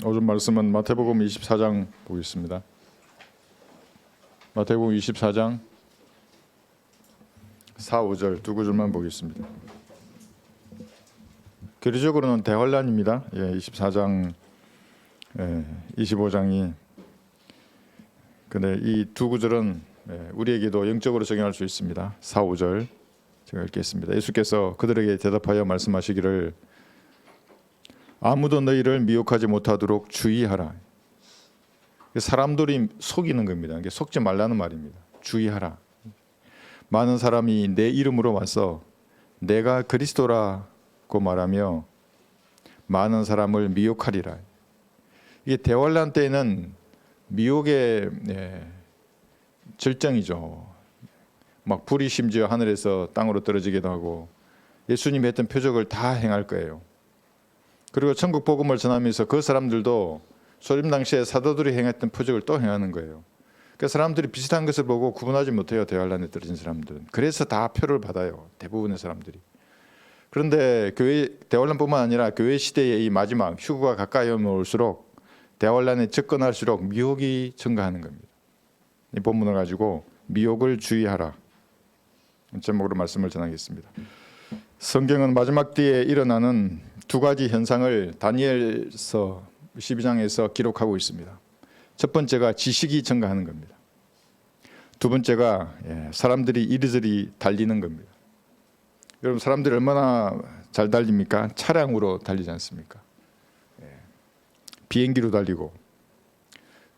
오늘 말씀은 마태복음 24장 보겠습니다. 마태복음 24장 4, 5절 두 구절만 보겠습니다. 교리적으로는 대환란입니다. 24장, 25장이. 근데 이 두 구절은 우리에게도 영적으로 적용할 수 있습니다. 4, 5절 제가 읽겠습니다. 예수께서 그들에게 대답하여 말씀하시기를 아무도 너희를 미혹하지 못하도록 주의하라. 사람들이 속이는 겁니다. 속지 말라는 말입니다. 주의하라. 많은 사람이 내 이름으로 와서 내가 그리스도라고 말하며 많은 사람을 미혹하리라. 이게 대환란 때에는 미혹의 절정이죠. 막 불이 심지어 하늘에서 땅으로 떨어지기도 하고 예수님이 했던 표적을 다 행할 거예요. 그리고 천국 복음을 전하면서 그 사람들도 소림 당시에 사도들이 행했던 표적을 또 행하는 거예요. 그러니까 사람들이 비슷한 것을 보고 구분하지 못해요. 대환란에 떨어진 사람들은. 그래서 다 표를 받아요. 대부분의 사람들이. 그런데 대환란뿐만 아니라 교회 시대의 이 마지막 휴거가 가까이 올수록 대환란에 접근할수록 미혹이 증가하는 겁니다. 이 본문을 가지고 미혹을 주의하라 제목으로 말씀을 전하겠습니다. 성경은 마지막 때에 일어나는 두 가지 현상을 다니엘서 12장에서 기록하고 있습니다. 첫 번째가 지식이 증가하는 겁니다. 두 번째가 사람들이 이리저리 달리는 겁니다. 여러분, 사람들이 얼마나 잘 달립니까? 차량으로 달리지 않습니까? 비행기로 달리고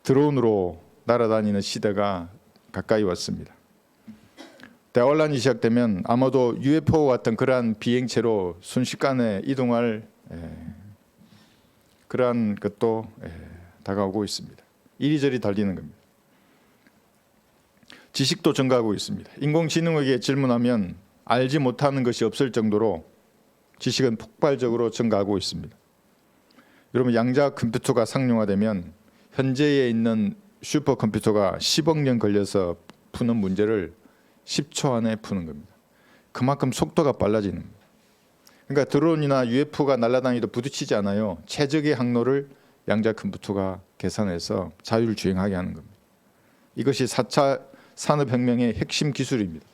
드론으로 날아다니는 시대가 가까이 왔습니다. 대환란이 시작되면 아마도 UFO 같은 그러한 비행체로 순식간에 이동할 그러한 것도 다가오고 있습니다. 이리저리 달리는 겁니다. 지식도 증가하고 있습니다. 인공지능에게 질문하면 알지 못하는 것이 없을 정도로 지식은 폭발적으로 증가하고 있습니다. 여러분, 양자 컴퓨터가 상용화되면 현재에 있는 슈퍼컴퓨터가 10억 년 걸려서 푸는 문제를 10초 안에 푸는 겁니다. 그만큼 속도가 빨라지는 겁니다. 그러니까 드론이나 UFO가 날아다니도 부딪히지 않아요. 최적의 항로를 양자 컴퓨터가 계산해서 자율주행하게 하는 겁니다. 이것이 4차 산업혁명의 핵심 기술입니다.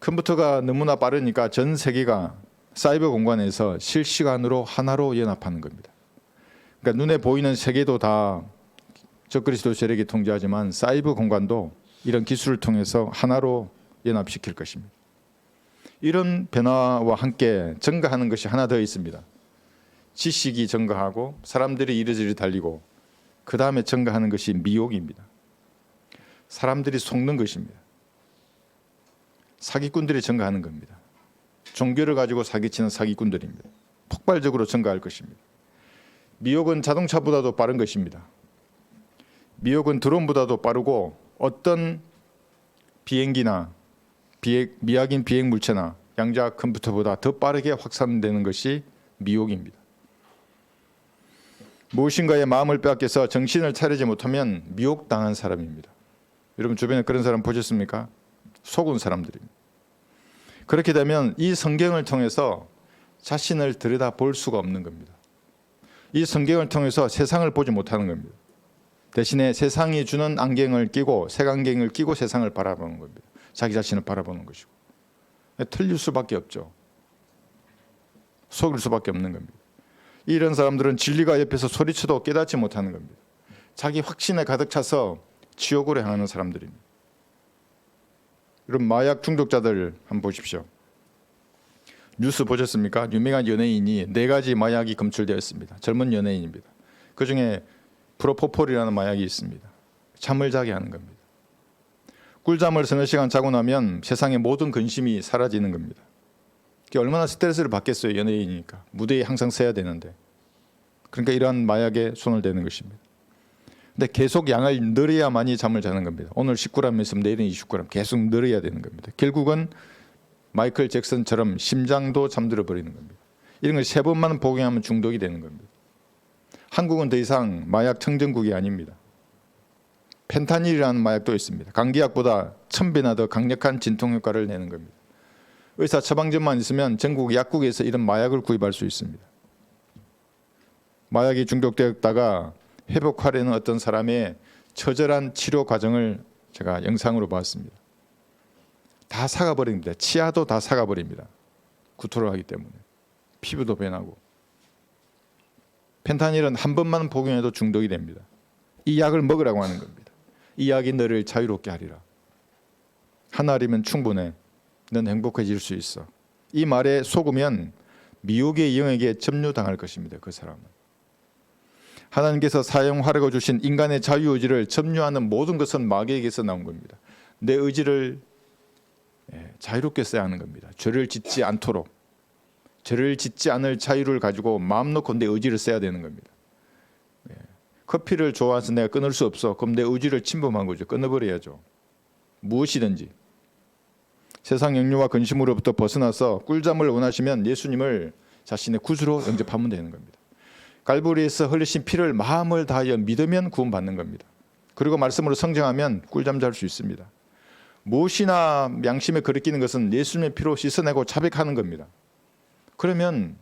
컴퓨터가 너무나 빠르니까 전 세계가 사이버 공간에서 실시간으로 하나로 연합하는 겁니다. 그러니까 눈에 보이는 세계도 다 적그리스도 세력이 통제하지만 사이버 공간도 이런 기술을 통해서 하나로 연합시킬 것입니다. 이런 변화와 함께 증가하는 것이 하나 더 있습니다. 지식이 증가하고 사람들이 이리저리 달리고 그 다음에 증가하는 것이 미혹입니다. 사람들이 속는 것입니다. 사기꾼들이 증가하는 겁니다. 종교를 가지고 사기치는 사기꾼들입니다. 폭발적으로 증가할 것입니다. 미혹은 자동차보다도 빠른 것입니다. 미혹은 드론보다도 빠르고 어떤 비행기나 미확인 비행 물체나 양자 컴퓨터보다 더 빠르게 확산되는 것이 미혹입니다. 무엇인가에 마음을 빼앗겨서 정신을 차리지 못하면 미혹당한 사람입니다. 여러분 주변에 그런 사람 보셨습니까? 속은 사람들입니다. 그렇게 되면 이 성경을 통해서 자신을 들여다볼 수가 없는 겁니다. 이 성경을 통해서 세상을 보지 못하는 겁니다. 대신에 세상이 주는 안경을 끼고 색안경을 끼고 세상을 바라보는 겁니다. 자기 자신을 바라보는 것이고 틀릴 수밖에 없죠. 속을 수밖에 없는 겁니다. 이런 사람들은 진리가 옆에서 소리쳐도 깨닫지 못하는 겁니다. 자기 확신에 가득 차서 지옥으로 향하는 사람들입니다. 여러분, 마약 중독자들 한번 보십시오. 뉴스 보셨습니까? 유명한 연예인이 4가지 마약이 검출되었습니다. 젊은 연예인입니다. 그중에 프로포폴이라는 마약이 있습니다. 잠을 자게 하는 겁니다. 꿀잠을 서너 시간 자고 나면 세상의 모든 근심이 사라지는 겁니다. 얼마나 스트레스를 받겠어요. 연예인이니까. 무대에 항상 서야 되는데. 그러니까 이러한 마약에 손을 대는 것입니다. 근데 계속 양을 늘어야만이 잠을 자는 겁니다. 오늘 10g 했으면 내일은 20g 계속 늘어야 되는 겁니다. 결국은 마이클 잭슨처럼 심장도 잠들어 버리는 겁니다. 이런 걸 3번만 복용하면 중독이 되는 겁니다. 한국은 더 이상 마약 청정국이 아닙니다. 펜타닐이라는 마약도 있습니다. 감기약보다 1000배나 더 강력한 진통 효과를 내는 겁니다. 의사 처방전만 있으면 전국 약국에서 이런 마약을 구입할 수 있습니다. 마약이 중독되었다가 회복하려는 어떤 사람의 처절한 치료 과정을 제가 영상으로 봤습니다. 다 삭아버립니다. 치아도 다 삭아버립니다. 구토를 하기 때문에. 피부도 변하고. 펜타닐은 한 번만 복용해도 중독이 됩니다. 이 약을 먹으라고 하는 겁니다. 이 약이 너를 자유롭게 하리라. 한 알이면 충분해. 넌 행복해질 수 있어. 이 말에 속으면 미혹의 영에게 점유당할 것입니다. 그 사람은. 하나님께서 사용하라고 주신 인간의 자유의지를 점유하는 모든 것은 마귀에게서 나온 겁니다. 내 의지를 자유롭게 써야 하는 겁니다. 죄를 짓지 않도록, 죄를 짓지 않을 자유를 가지고 마음 놓고 내 의지를 써야 되는 겁니다. 커피를 좋아해서 내가 끊을 수 없어. 그럼 내 의지를 침범한 거죠. 끊어버려야죠. 무엇이든지. 세상 영유와 근심으로부터 벗어나서 꿀잠을 원하시면 예수님을 자신의 구주로 영접하면 되는 겁니다. 갈보리에서 흘리신 피를 마음을 다하여 믿으면 구원받는 겁니다. 그리고 말씀으로 성장하면 꿀잠 잘 수 있습니다. 무엇이나 양심에 거리끼는 것은 예수님의 피로 씻어내고 자백하는 겁니다. 그러면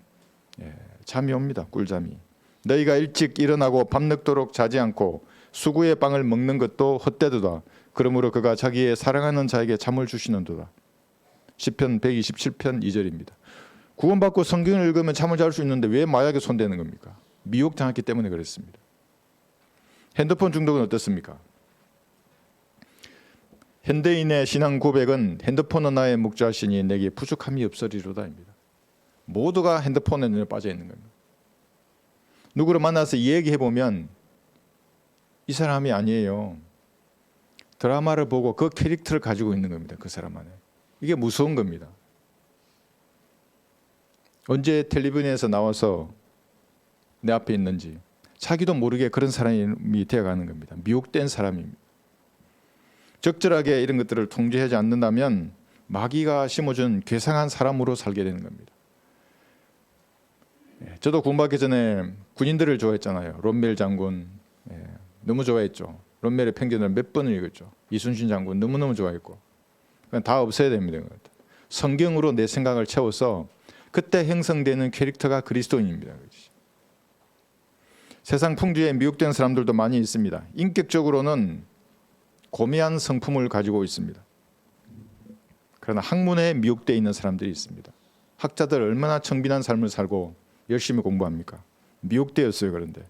잠이 옵니다. 꿀잠이. 너희가 일찍 일어나고 밤늦도록 자지 않고 수구의 빵을 먹는 것도 헛되도다. 그러므로 그가 자기의 사랑하는 자에게 잠을 주시는도다. 시편 127편 2절입니다. 구원받고 성경을 읽으면 잠을 잘 수 있는데 왜 마약에 손대는 겁니까? 미혹당했기 때문에 그렇습니다. 핸드폰 중독은 어떻습니까? 현대인의 신앙 고백은 핸드폰은 나의 목자시니 내게 부족함이 없으리로다입니다. 모두가 핸드폰에 눈에 빠져 있는 겁니다. 누구를 만나서 이야기해보면 이 사람이 아니에요. 드라마를 보고 그 캐릭터를 가지고 있는 겁니다. 그 사람 안에. 이게 무서운 겁니다. 언제 텔레비전에서 나와서 내 앞에 있는지 자기도 모르게 그런 사람이 되어가는 겁니다. 미혹된 사람입니다. 적절하게 이런 것들을 통제하지 않는다면 마귀가 심어준 괴상한 사람으로 살게 되는 겁니다. 저도 구원받기 전에 군인들을 좋아했잖아요. 롬멜 장군 너무 좋아했죠. 롬멜의 편견을 몇 번을 읽었죠. 이순신 장군 너무너무 좋아했고 다 없애야 됩니다. 성경으로 내 생각을 채워서 그때 형성되는 캐릭터가 그리스도인입니다. 세상 풍주에 미혹된 사람들도 많이 있습니다. 인격적으로는 고매한 성품을 가지고 있습니다. 그러나 학문에 미혹되어 있는 사람들이 있습니다. 학자들 얼마나 청빈한 삶을 살고 열심히 공부합니까? 미혹되었어요. 그런데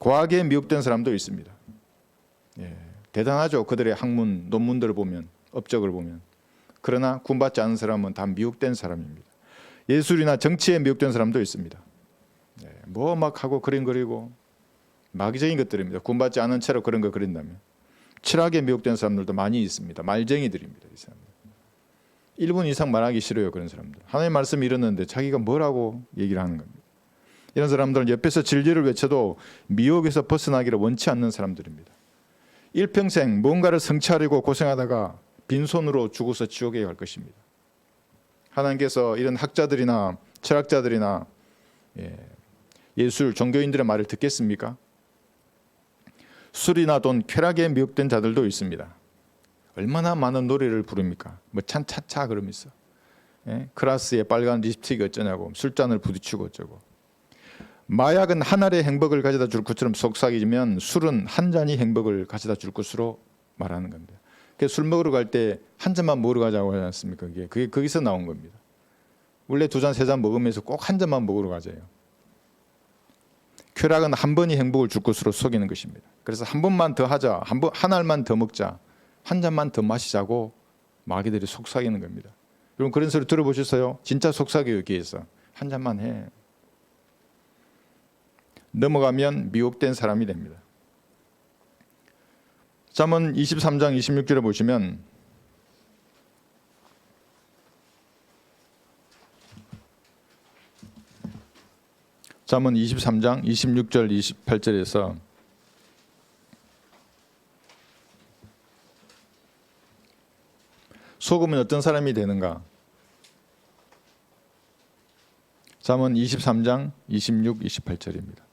과학에 미혹된 사람도 있습니다. 대단하죠. 그들의 학문 논문들을 보면, 업적을 보면. 그러나 구원받지 않은 사람은 다 미혹된 사람입니다. 예술이나 정치에 미혹된 사람도 있습니다. 뭐 막 하고 그림 그리고 마귀적인 것들입니다. 구원받지 않은 채로 그런 거 그린다면. 철학에 미혹된 사람들도 많이 있습니다. 말쟁이들입니다. 이 사람들. 1분 이상 말하기 싫어요. 그런 사람들. 하나님의 말씀이 이러는데 자기가 뭐라고 얘기를 하는 겁니다. 이런 사람들은 옆에서 진리를 외쳐도 미혹에서 벗어나기를 원치 않는 사람들입니다. 일평생 뭔가를 성취하려고 고생하다가 빈손으로 죽어서 지옥에 갈 것입니다. 하나님께서 이런 학자들이나 철학자들이나 예술 종교인들의 말을 듣겠습니까? 술이나 돈, 쾌락에 미혹된 자들도 있습니다. 얼마나 많은 노래를 부릅니까? 뭐 찬차차 그러면서 클라스에 빨간 립스틱이 어쩌냐고 술잔을 부딪히고 어쩌고. 마약은 한 알의 행복을 가져다 줄 것처럼 속삭이지만 술은 한 잔이 행복을 가져다 줄 것으로 말하는 겁니다. 술 먹으러 갈 때 한 잔만 먹으러 가자고 하지 않습니까? 그게 거기서 나온 겁니다. 원래 2잔, 3잔 먹으면서 꼭 한 잔만 먹으러 가자요. 쾌락은 한 번이 행복을 줄 것으로 속이는 것입니다. 그래서 한 번만 더 하자, 한 알만 더 먹자, 한 잔만 더 마시자고 마귀들이 속삭이는 겁니다. 여러분 그런 소리 들어보셨어요? 진짜 속삭여요. 여기에서 한 잔만 해. 넘어가면 미혹된 사람이 됩니다. 잠언 23장 26절에 보시면 잠언 23장 26절 28절에서 속으면 어떤 사람이 되는가? 잠언 23장 26, 28절입니다.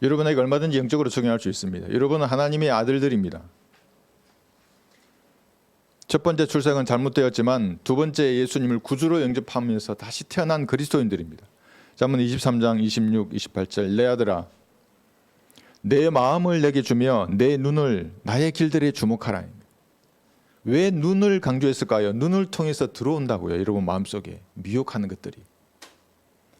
여러분에게 얼마든지 영적으로 적용할 수 있습니다. 여러분은 하나님의 아들들입니다. 첫 번째 출생은 잘못되었지만 두 번째 예수님을 구주로 영접하면서 다시 태어난 그리스도인들입니다. 잠언 23장 26, 28절 내 아들아 내 마음을 내게 주며 내 눈을 나의 길들에 주목하라. 왜 눈을 강조했을까요? 눈을 통해서 들어온다고요. 여러분 마음속에 미혹하는 것들이.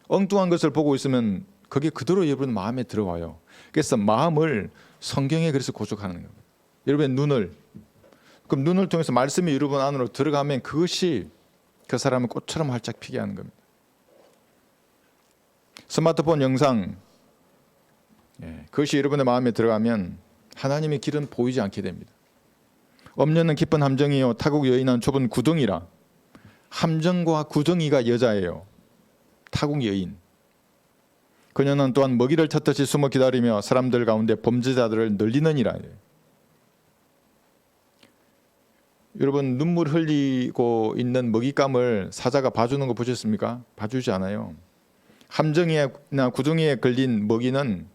엉뚱한 것을 보고 있으면 그게 그대로 여러분 마음에 들어와요. 그래서 마음을 성경에 그래서 고정하는 겁니다. 여러분의 눈을, 그럼 눈을 통해서 말씀이 여러분 안으로 들어가면 그것이 그 사람을 꽃처럼 활짝 피게 하는 겁니다. 스마트폰 영상, 그것이 여러분의 마음에 들어가면 하나님의 길은 보이지 않게 됩니다. 엄녀는 깊은 함정이요 타국 여인은 좁은 구덩이라. 함정과 구덩이가 여자예요. 타국 여인. 그녀는 또한 먹이를 찾듯이 숨어 기다리며 사람들 가운데 범죄자들을 늘리느니라. 여러분 눈물 흘리고 있는 먹잇감을 사자가 봐주는 거 보셨습니까? 봐주지 않아요. 함정이나 구덩이에 걸린 먹이는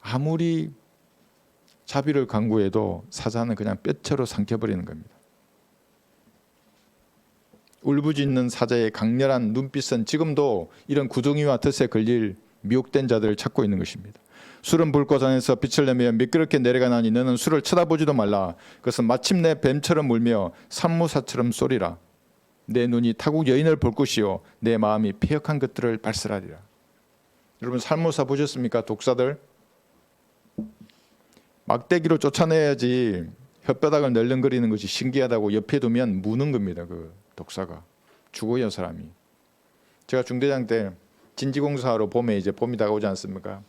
아무리 자비를 강구해도 사자는 그냥 뼈채로 삼켜버리는 겁니다. 울부짖는 사자의 강렬한 눈빛은 지금도 이런 구덩이와 덫에 걸릴 미혹된 자들을 찾고 있는 것입니다. 술은 불꽃 안에서 빛을 내며 미끄럽게 내려가나니 너는 술을 쳐다보지도 말라. 그것은 마침내 뱀처럼 울며 산모사처럼 쏘리라. 내 눈이 타국 여인을 볼 것이요 내 마음이 패역한 것들을 발설하리라. 여러분 산모사 보셨습니까? 독사들 막대기로 쫓아내야지 혓바닥을 널렁거리는 것이 신기하다고 옆에 두면 무는 겁니다. 그 독사가 죽어요 사람이. 제가 중대장 때 진지공사하러 봄에 이제 봄이 다가오지 않습니까?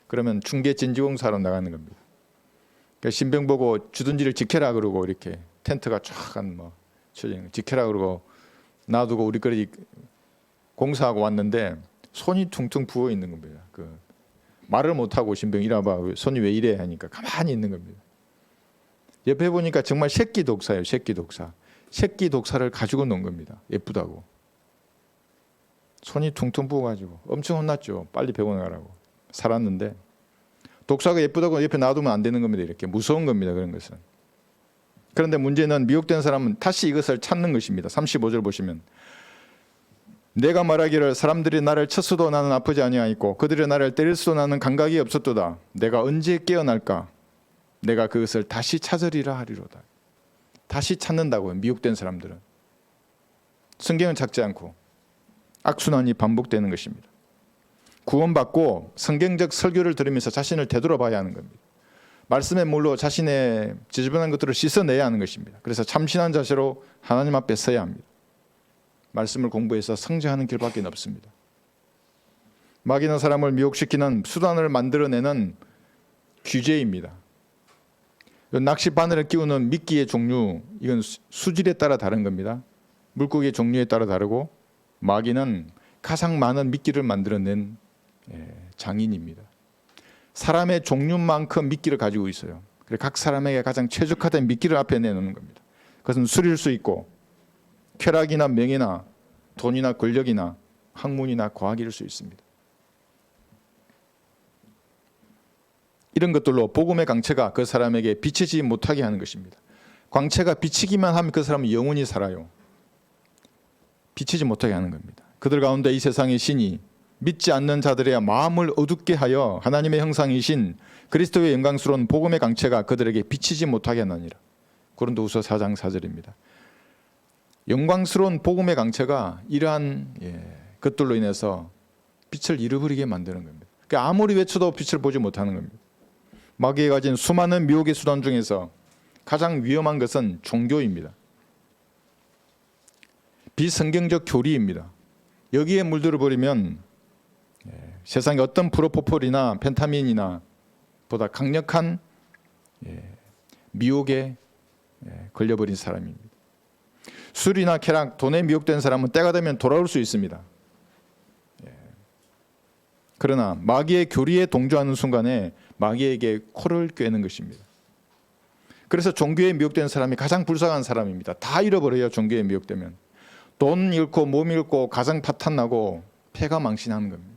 그러면 중계 진지공사하러 나가는 겁니다. 그러니까 신병 보고 주둔지를 지켜라 그러고 이렇게 텐트가 쫙한 뭐 지켜라 그러고 놔두고 우리끼리 공사하고 왔는데 손이 퉁퉁 부어 있는 겁니다. 말을 못하고 신병 이라봐 손이 왜 이래 하니까 가만히 있는 겁니다. 옆에 보니까 정말 새끼 독사예요. 새끼 독사. 새끼 독사를 가지고 논 겁니다. 예쁘다고. 손이 퉁퉁 부어가지고 엄청 혼났죠. 빨리 병원에 가라고. 살았는데 독사가 예쁘다고 옆에 놔두면 안 되는 겁니다. 이렇게 무서운 겁니다. 그런 것은. 그런데 문제는 미혹된 사람은 다시 이것을 찾는 것입니다. 35절 보시면 내가 말하기를 사람들이 나를 쳤어도 나는 아프지 아니하였고 그들이 나를 때릴수도 나는 감각이 없었도다. 내가 언제 깨어날까? 내가 그것을 다시 찾으리라 하리로다. 다시 찾는다고요. 미혹된 사람들은. 성경을 찾지 않고 악순환이 반복되는 것입니다. 구원받고 성경적 설교를 들으면서 자신을 되돌아봐야 하는 겁니다. 말씀의 물로 자신의 지저분한 것들을 씻어내야 하는 것입니다. 그래서 참신한 자세로 하나님 앞에 서야 합니다. 말씀을 공부해서 성장하는 길밖에 없습니다. 마귀는 사람을 미혹시키는 수단을 만들어내는 규제입니다. 낚시 바늘을 끼우는 미끼의 종류, 이건 수질에 따라 다른 겁니다. 물고기의 종류에 따라 다르고 마귀는 가장 많은 미끼를 만들어낸 장인입니다. 사람의 종류만큼 미끼를 가지고 있어요. 그래서 각 사람에게 가장 최적화된 미끼를 앞에 내놓는 겁니다. 그것은 술일 수 있고 쾌락이나 명예나 돈이나 권력이나 학문이나 과학일 수 있습니다. 이런 것들로 복음의 광채가 그 사람에게 비치지 못하게 하는 것입니다. 광채가 비치기만 하면 그 사람은 영원히 살아요. 비치지 못하게 하는 겁니다. 그들 가운데 이 세상의 신이 믿지 않는 자들의 마음을 어둡게 하여 하나님의 형상이신 그리스도의 영광스러운 복음의 광채가 그들에게 비치지 못하게 하느니라. 고린도후서 4장 4절입니다. 영광스러운 복음의 광채가 이러한 것들로 인해서 빛을 잃어버리게 만드는 겁니다. 그러니까 아무리 외쳐도 빛을 보지 못하는 겁니다. 마귀가 가진 수많은 미혹의 수단 중에서 가장 위험한 것은 종교입니다. 비성경적 교리입니다. 여기에 물들어 버리면 세상의 어떤 프로포폴이나 펜타민이나 보다 강력한 미혹에 걸려버린 사람입니다. 술이나 쾌락, 돈에 미혹된 사람은 때가 되면 돌아올 수 있습니다. 그러나 마귀의 교리에 동조하는 순간에 마귀에게 코를 꿰는 것입니다. 그래서 종교에 미혹된 사람이 가장 불쌍한 사람입니다. 다 잃어버려요. 종교에 미혹되면. 돈 잃고 몸 잃고 가정 파탄나고 폐가 망신하는 겁니다.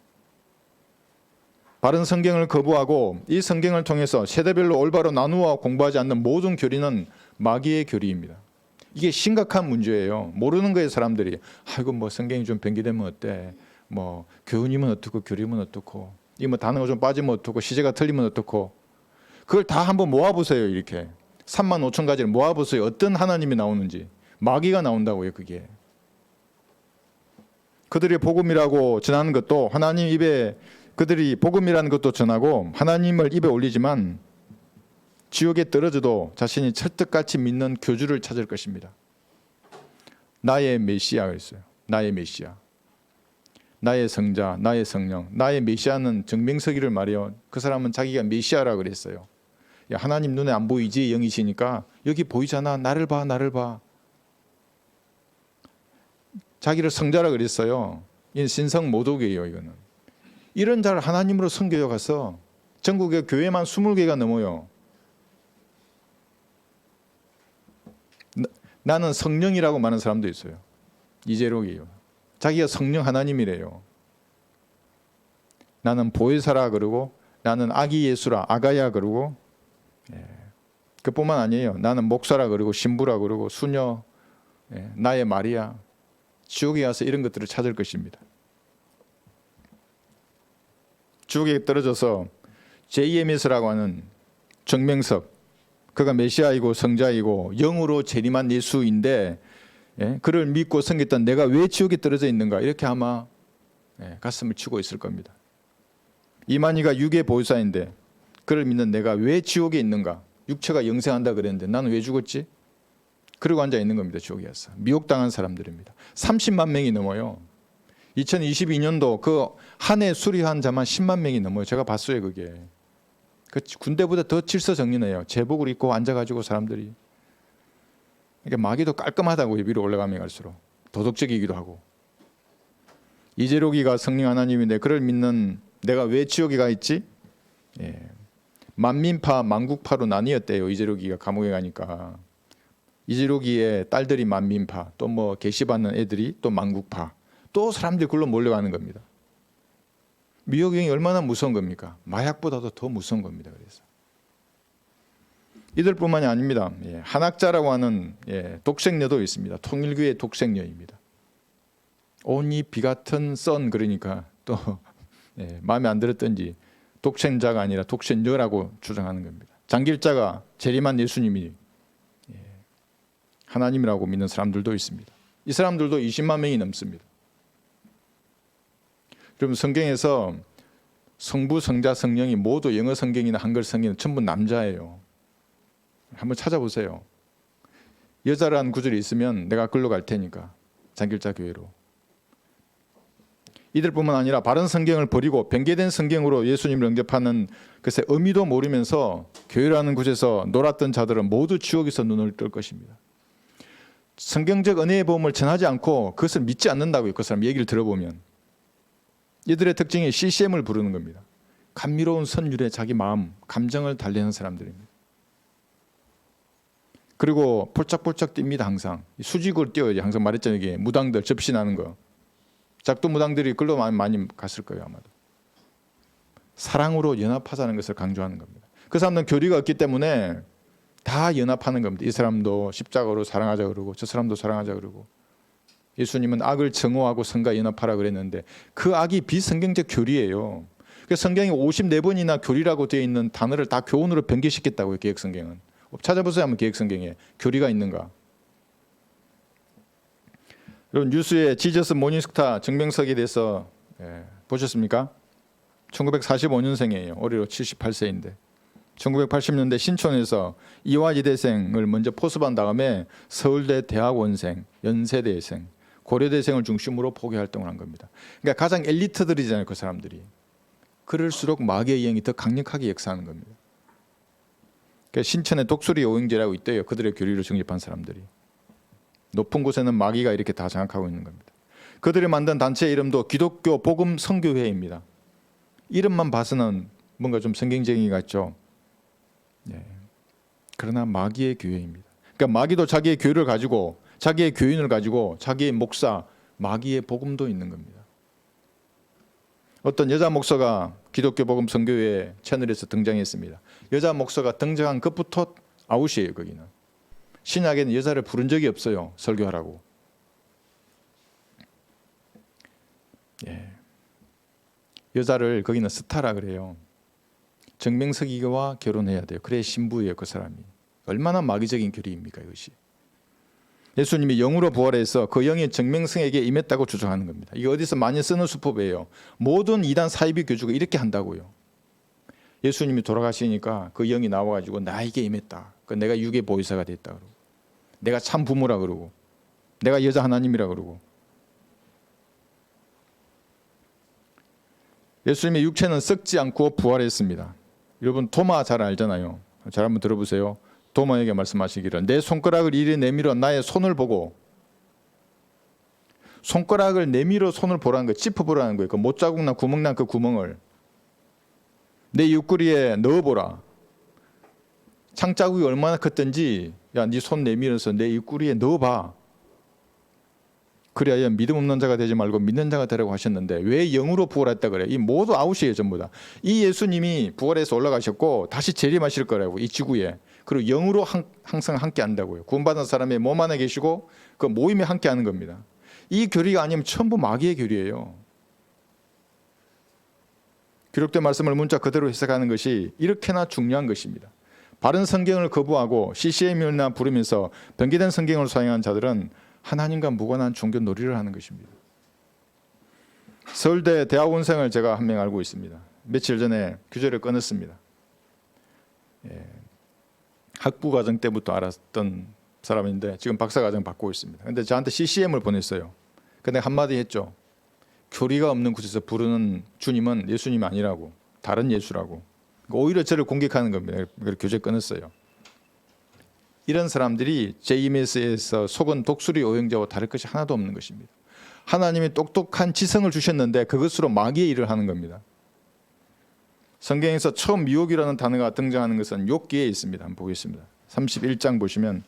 바른 성경을 거부하고 이 성경을 통해서 세대별로 올바로 나누어 공부하지 않는 모든 교리는 마귀의 교리입니다. 이게 심각한 문제예요. 모르는 거예요. 사람들이. 아이고 뭐 성경이 좀 변기되면 어때? 뭐 교훈이면 어떻고 교리면 어떻고 이 뭐 단어가 좀 빠지면 어떻고 시제가 틀리면 어떻고 그걸 다 한번 모아보세요. 이렇게 35,000가지를 모아보세요. 어떤 하나님이 나오는지. 마귀가 나온다고요. 그게. 그들이 복음이라고 전하는 것도 하나님 입에 그들이 복음이라는 것도 전하고 하나님을 입에 올리지만 지옥에 떨어져도 자신이 철떡같이 믿는 교주를 찾을 것입니다. 나의 메시아가 있어요. 나의 메시아. 나의 성자, 나의 성령. 나의 메시아는 정명석이를 말해요. 그 사람은 자기가 메시아라고 그랬어요. 야, 하나님 눈에 안 보이지? 영이시니까 여기 보이잖아. 나를 봐, 나를 봐. 자기를 성자라 그랬어요. 이건 신성 모독이에요. 이거는. 이런 자를 하나님으로 섬겨요 가서 전국에 교회만 20개가 넘어요. 나는 성령이라고 말하는 사람도 있어요. 이재록이에요. 자기가 성령 하나님이래요. 나는 보혜사라 그러고 나는 아기 예수라 아가야 그러고 그뿐만 아니에요. 나는 목사라 그러고 신부라 그러고 수녀 나의 마리아. 지옥에 가서 이런 것들을 찾을 것입니다. 지옥에 떨어져서 JMS라고 하는 정명석 그가 메시아이고 성자이고 영으로 재림한 예수인데 그를 믿고 섬겼던 내가 왜 지옥에 떨어져 있는가 이렇게 아마 가슴을 치고 있을 겁니다. 이만희가 육의 보혜사인데 그를 믿는 내가 왜 지옥에 있는가. 육체가 영생한다 그랬는데 나는 왜 죽었지? 그러고 앉아 있는 겁니다. 지옥에 가서. 미혹당한 사람들입니다. 30만 명이 넘어요. 2022년도 그 한 해 수리한 자만 10만 명이 넘어요. 제가 봤어요. 그게. 그 군대보다 더 질서정연해요. 제복을 입고 앉아가지고 사람들이. 그러니까 마귀도 깔끔하다고요. 위로 올라가면 갈수록. 도덕적이기도 하고. 이재록이가 성령 하나님인데 그를 믿는 내가 왜 지옥에 가 있지? 만민파 만국파로 나뉘었대요. 이재록이가 감옥에 가니까. 이재록이의 딸들이 만민파 또 뭐 계시받는 애들이 또 만국파 또 사람들이 글로 몰려가는 겁니다. 미혹행위 얼마나 무서운 겁니까? 마약보다도 더 무서운 겁니다. 그래서 이들뿐만이 아닙니다. 한학자라고 하는 독생녀도 있습니다. 통일교의 독생녀입니다. 온이 비 같은 선 그러니까 또 마음에 안 들었던지 독생자가 아니라 독생녀라고 주장하는 겁니다. 장길자가 재림한 예수님이 하나님이라고 믿는 사람들도 있습니다. 이 사람들도 20만 명이 넘습니다. 그럼 성경에서 성부, 성자, 성령이 모두 영어 성경이나 한글 성경은 전부 남자예요. 한번 찾아보세요. 여자라는 구절이 있으면 내가 글로 갈 테니까 장길자 교회로. 이들뿐만 아니라 바른 성경을 버리고 변개된 성경으로 예수님을 영접하는 글쎄 의미도 모르면서 교회라는 곳에서 놀았던 자들은 모두 지옥에서 눈을 뜰 것입니다. 성경적 은혜의 복음을 전하지 않고 그것을 믿지 않는다고요. 그 사람 얘기를 들어보면. 이들의 특징이 CCM을 부르는 겁니다. 감미로운 선율에 자기 마음, 감정을 달래는 사람들입니다. 그리고 폴짝폴짝 뜁니다. 항상. 수직으로 뛰어야지. 항상 말했잖아요. 이게 무당들 접신하는 거. 작두 무당들이 글로 많이 갔을 거예요. 아마도. 사랑으로 연합하자는 것을 강조하는 겁니다. 그 사람들은 교리가 없기 때문에 다 연합하는 겁니다. 이 사람도 십자가로 사랑하자 그러고 저 사람도 사랑하자 그러고 예수님은 악을 정오하고 선과 연합하라 그랬는데 그 악이 비성경적 교리예요. 그래서 성경이 54번이나 교리라고 되어 있는 단어를 다 교훈으로 변개시켰다고요. 개혁성경은. 찾아보세요. 한번 개혁성경에 교리가 있는가. 여러분 뉴스에 지저스 모닝스타 정명석에 대해서 보셨습니까? 1945년생이에요. 올해로 78세인데 1980년대 신촌에서 이화여대생을 먼저 포섭한 다음에 서울대 대학원생, 연세대생, 고려대생을 중심으로 포교 활동을 한 겁니다. 그러니까 가장 엘리트들이잖아요. 그 사람들이. 그럴수록 마귀의 영이 더 강력하게 역사하는 겁니다. 그러니까 신천에 독수리 오행제라고 있대요. 그들의 교리를 정립한 사람들이. 높은 곳에는 마귀가 이렇게 다 장악하고 있는 겁니다. 그들이 만든 단체 이름도 기독교 복음 선교회입니다. 이름만 봐서는 뭔가 좀 성경적인 것 같죠. 그러나 마귀의 교회입니다. 그러니까 마귀도 자기의 교회를 가지고 자기의 교인을 가지고 자기의 목사, 마귀의 복음도 있는 겁니다. 어떤 여자 목사가 기독교 복음 선교회 채널에서 등장했습니다. 여자 목사가 등장한 것부터 아웃이에요. 거기는. 신약에는 여자를 부른 적이 없어요. 설교하라고. 여자를 거기는 스타라 그래요. 정명석이와 결혼해야 돼요. 그래 신부예요, 그 사람이. 얼마나 마귀적인 교리입니까, 이것이. 예수님이 영으로 부활해서 그 영이 정명석에게 임했다고 주장하는 겁니다. 이게 어디서 많이 쓰는 수법이에요. 모든 이단 사이비 교주가 이렇게 한다고요. 예수님이 돌아가시니까 그 영이 나와가지고 나에게 임했다. 내가 유괴 보혜사가 됐다 그러고, 내가 참 부모라 그러고, 내가 여자 하나님이라 그러고. 예수님의 육체는 썩지 않고 부활했습니다. 여러분 도마 잘 알잖아요. 잘 한번 들어보세요. 도마에게 말씀하시기를 내 손가락을 이리 내밀어 나의 손을 보고. 손가락을 내밀어 손을 보라는 거예요. 짚어보라는 거예요. 그 못자국난 구멍난 그 구멍을 내 옆구리에 넣어보라. 창자국이 얼마나 컸든지 야, 네 손 내밀어서 내 옆구리에 넣어봐. 그래야 믿음 없는 자가 되지 말고 믿는 자가 되라고 하셨는데 왜 영으로 부활했다 그래요? 이 모두 아웃이에요, 전부 다. 이 예수님이 부활해서 올라가셨고 다시 재림하실 거라고, 이 지구에. 그리고 영으로 항상 함께 한다고요. 구원받은 사람의 몸 안에 계시고 그 모임에 함께 하는 겁니다. 이 교리가 아니면 전부 마귀의 교리예요. 기록된 말씀을 문자 그대로 해석하는 것이 이렇게나 중요한 것입니다. 바른 성경을 거부하고 CCM이나 부르면서 변기된 성경을 사용한 자들은 하나님과 무관한 종교 놀이를 하는 것입니다. 서울대 대학원생을 제가 한 명 알고 있습니다. 며칠 전에 규제를 끊었습니다. 학부 과정 때부터 알았던 사람인데 지금 박사 과정 받고 있습니다. 근데 저한테 CCM을 보냈어요. 근데 한마디 했죠. 교리가 없는 곳에서 부르는 주님은 예수님이 아니라고, 다른 예수라고. 오히려 저를 공격하는 겁니다. 그래서 교제 끊었어요. 이런 사람들이 JMS에서 속은 독수리 오행자와 다를 것이 하나도 없는 것입니다. 하나님이 똑똑한 지성을 주셨는데 그것으로 마귀의 일을 하는 겁니다. 성경에서 처음 미혹이라는 단어가 등장하는 것은 욥기에 있습니다. 한번 보겠습니다. 31장 보시면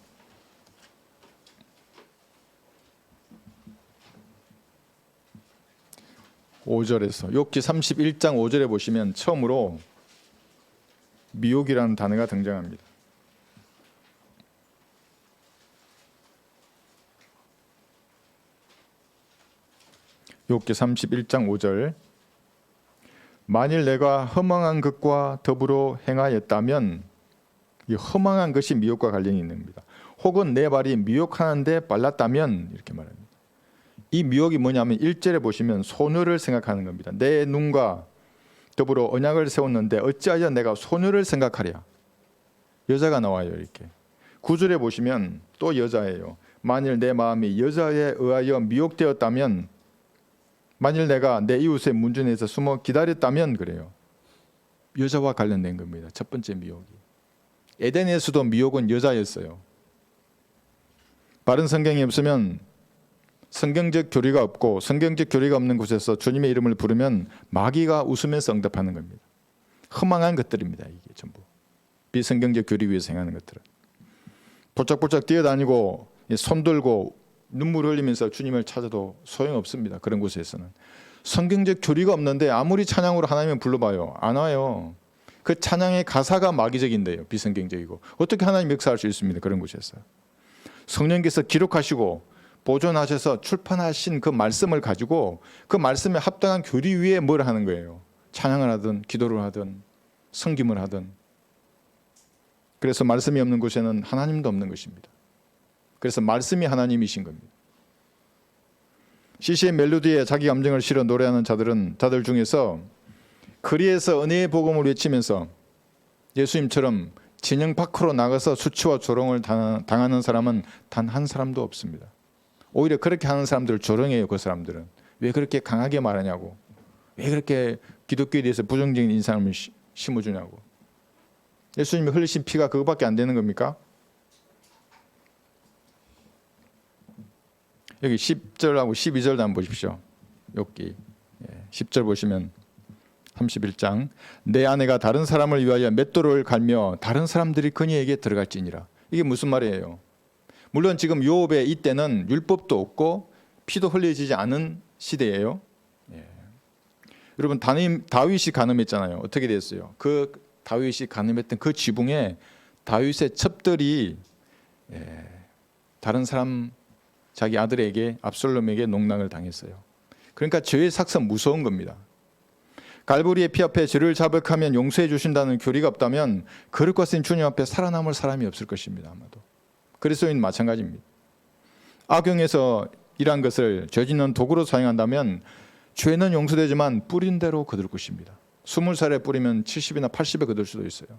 (5절에서) 욥기 31장 5절에 보시면 처음으로 미혹이라는 단어가 등장합니다. 욥기 31장 5절 만일 내가 허망한 것과 더불어 행하였다면, 이 허망한 것이 미혹과 관련이 있는 겁니다. 혹은 내 발이 미혹하는데 빨랐다면, 이렇게 말합니다. 이 미혹이 뭐냐면 1절에 보시면 소녀를 생각하는 겁니다. 내 눈과 더불어 언약을 세웠는데 어찌하여 내가 소녀를 생각하랴. 여자가 나와요, 이렇게. 9절에 보시면 또 여자예요. 만일 내 마음이 여자에 의하여 미혹되었다면, 만일 내가 내 이웃의 문전에서 숨어 기다렸다면, 그래요. 여자와 관련된 겁니다. 첫 번째 미혹이. 에덴에서도 미혹은 여자였어요. 바른 성경이 없으면, 성경적 교리가 없고 성경적 교리가 없는 곳에서 주님의 이름을 부르면 마귀가 웃으면서 응답하는 겁니다. 허망한 것들입니다. 이게 전부 비성경적 교리 위에서 행하는 것들은. 볼짝볼짝 뛰어다니고 손 들고 눈물 흘리면서 주님을 찾아도 소용없습니다. 그런 곳에서는 성경적 교리가 없는데 아무리 찬양으로 하나님을 불러봐요, 안 와요. 그 찬양의 가사가 마귀적인데요, 비성경적이고. 어떻게 하나님 역사할 수 있습니다, 그런 곳에서. 성령께서 기록하시고 보존하셔서 출판하신 그 말씀을 가지고 그 말씀에 합당한 교리 위에 뭘 하는 거예요. 찬양을 하든 기도를 하든 성김을 하든. 그래서 말씀이 없는 곳에는 하나님도 없는 것입니다. 그래서 말씀이 하나님이신 겁니다. CCM 멜로디에 자기 감정을 실어 노래하는 자들 중에서 거리에서 은혜의 복음을 외치면서 예수님처럼 진영 밖으로 나가서 수치와 조롱을 당하는 사람은 단 한 사람도 없습니다. 오히려 그렇게 하는 사람들을 조롱해요. 그 사람들은 왜 그렇게 강하게 말하냐고, 왜 그렇게 기독교에 대해서 부정적인 인상을 심어주냐고. 예수님이 흘리신 피가 그거밖에 안 되는 겁니까? 여기 10절하고 12절도 한번 보십시오. 욥기 10절 보시면 31장 내 아내가 다른 사람을 위하여 맷돌을 갈며 다른 사람들이 그녀에게 들어갈지니라. 이게 무슨 말이에요? 물론 지금 욥의 이때는 율법도 없고 피도 흘려지지 않은 시대예요. 여러분 다윗이 간음했잖아요. 어떻게 됐어요? 그 다윗이 간음했던 그 지붕에 다윗의 첩들이 다른 사람 자기 아들에게 압살롬에게 농락을 당했어요. 그러니까 죄의 삭선 무서운 겁니다. 갈보리의 피 앞에 죄를 자백하면 용서해 주신다는 교리가 없다면 거룩과 쓰인 주님 앞에 살아남을 사람이 없을 것입니다. 아마도 그리스도인 마찬가지입니다. 악용해서 이러한 것을 죄 짓는 도구로 사용한다면 죄는 용서되지만 뿌린 대로 거둘 것입니다. 20살에 뿌리면 70이나 80에 거둘 수도 있어요.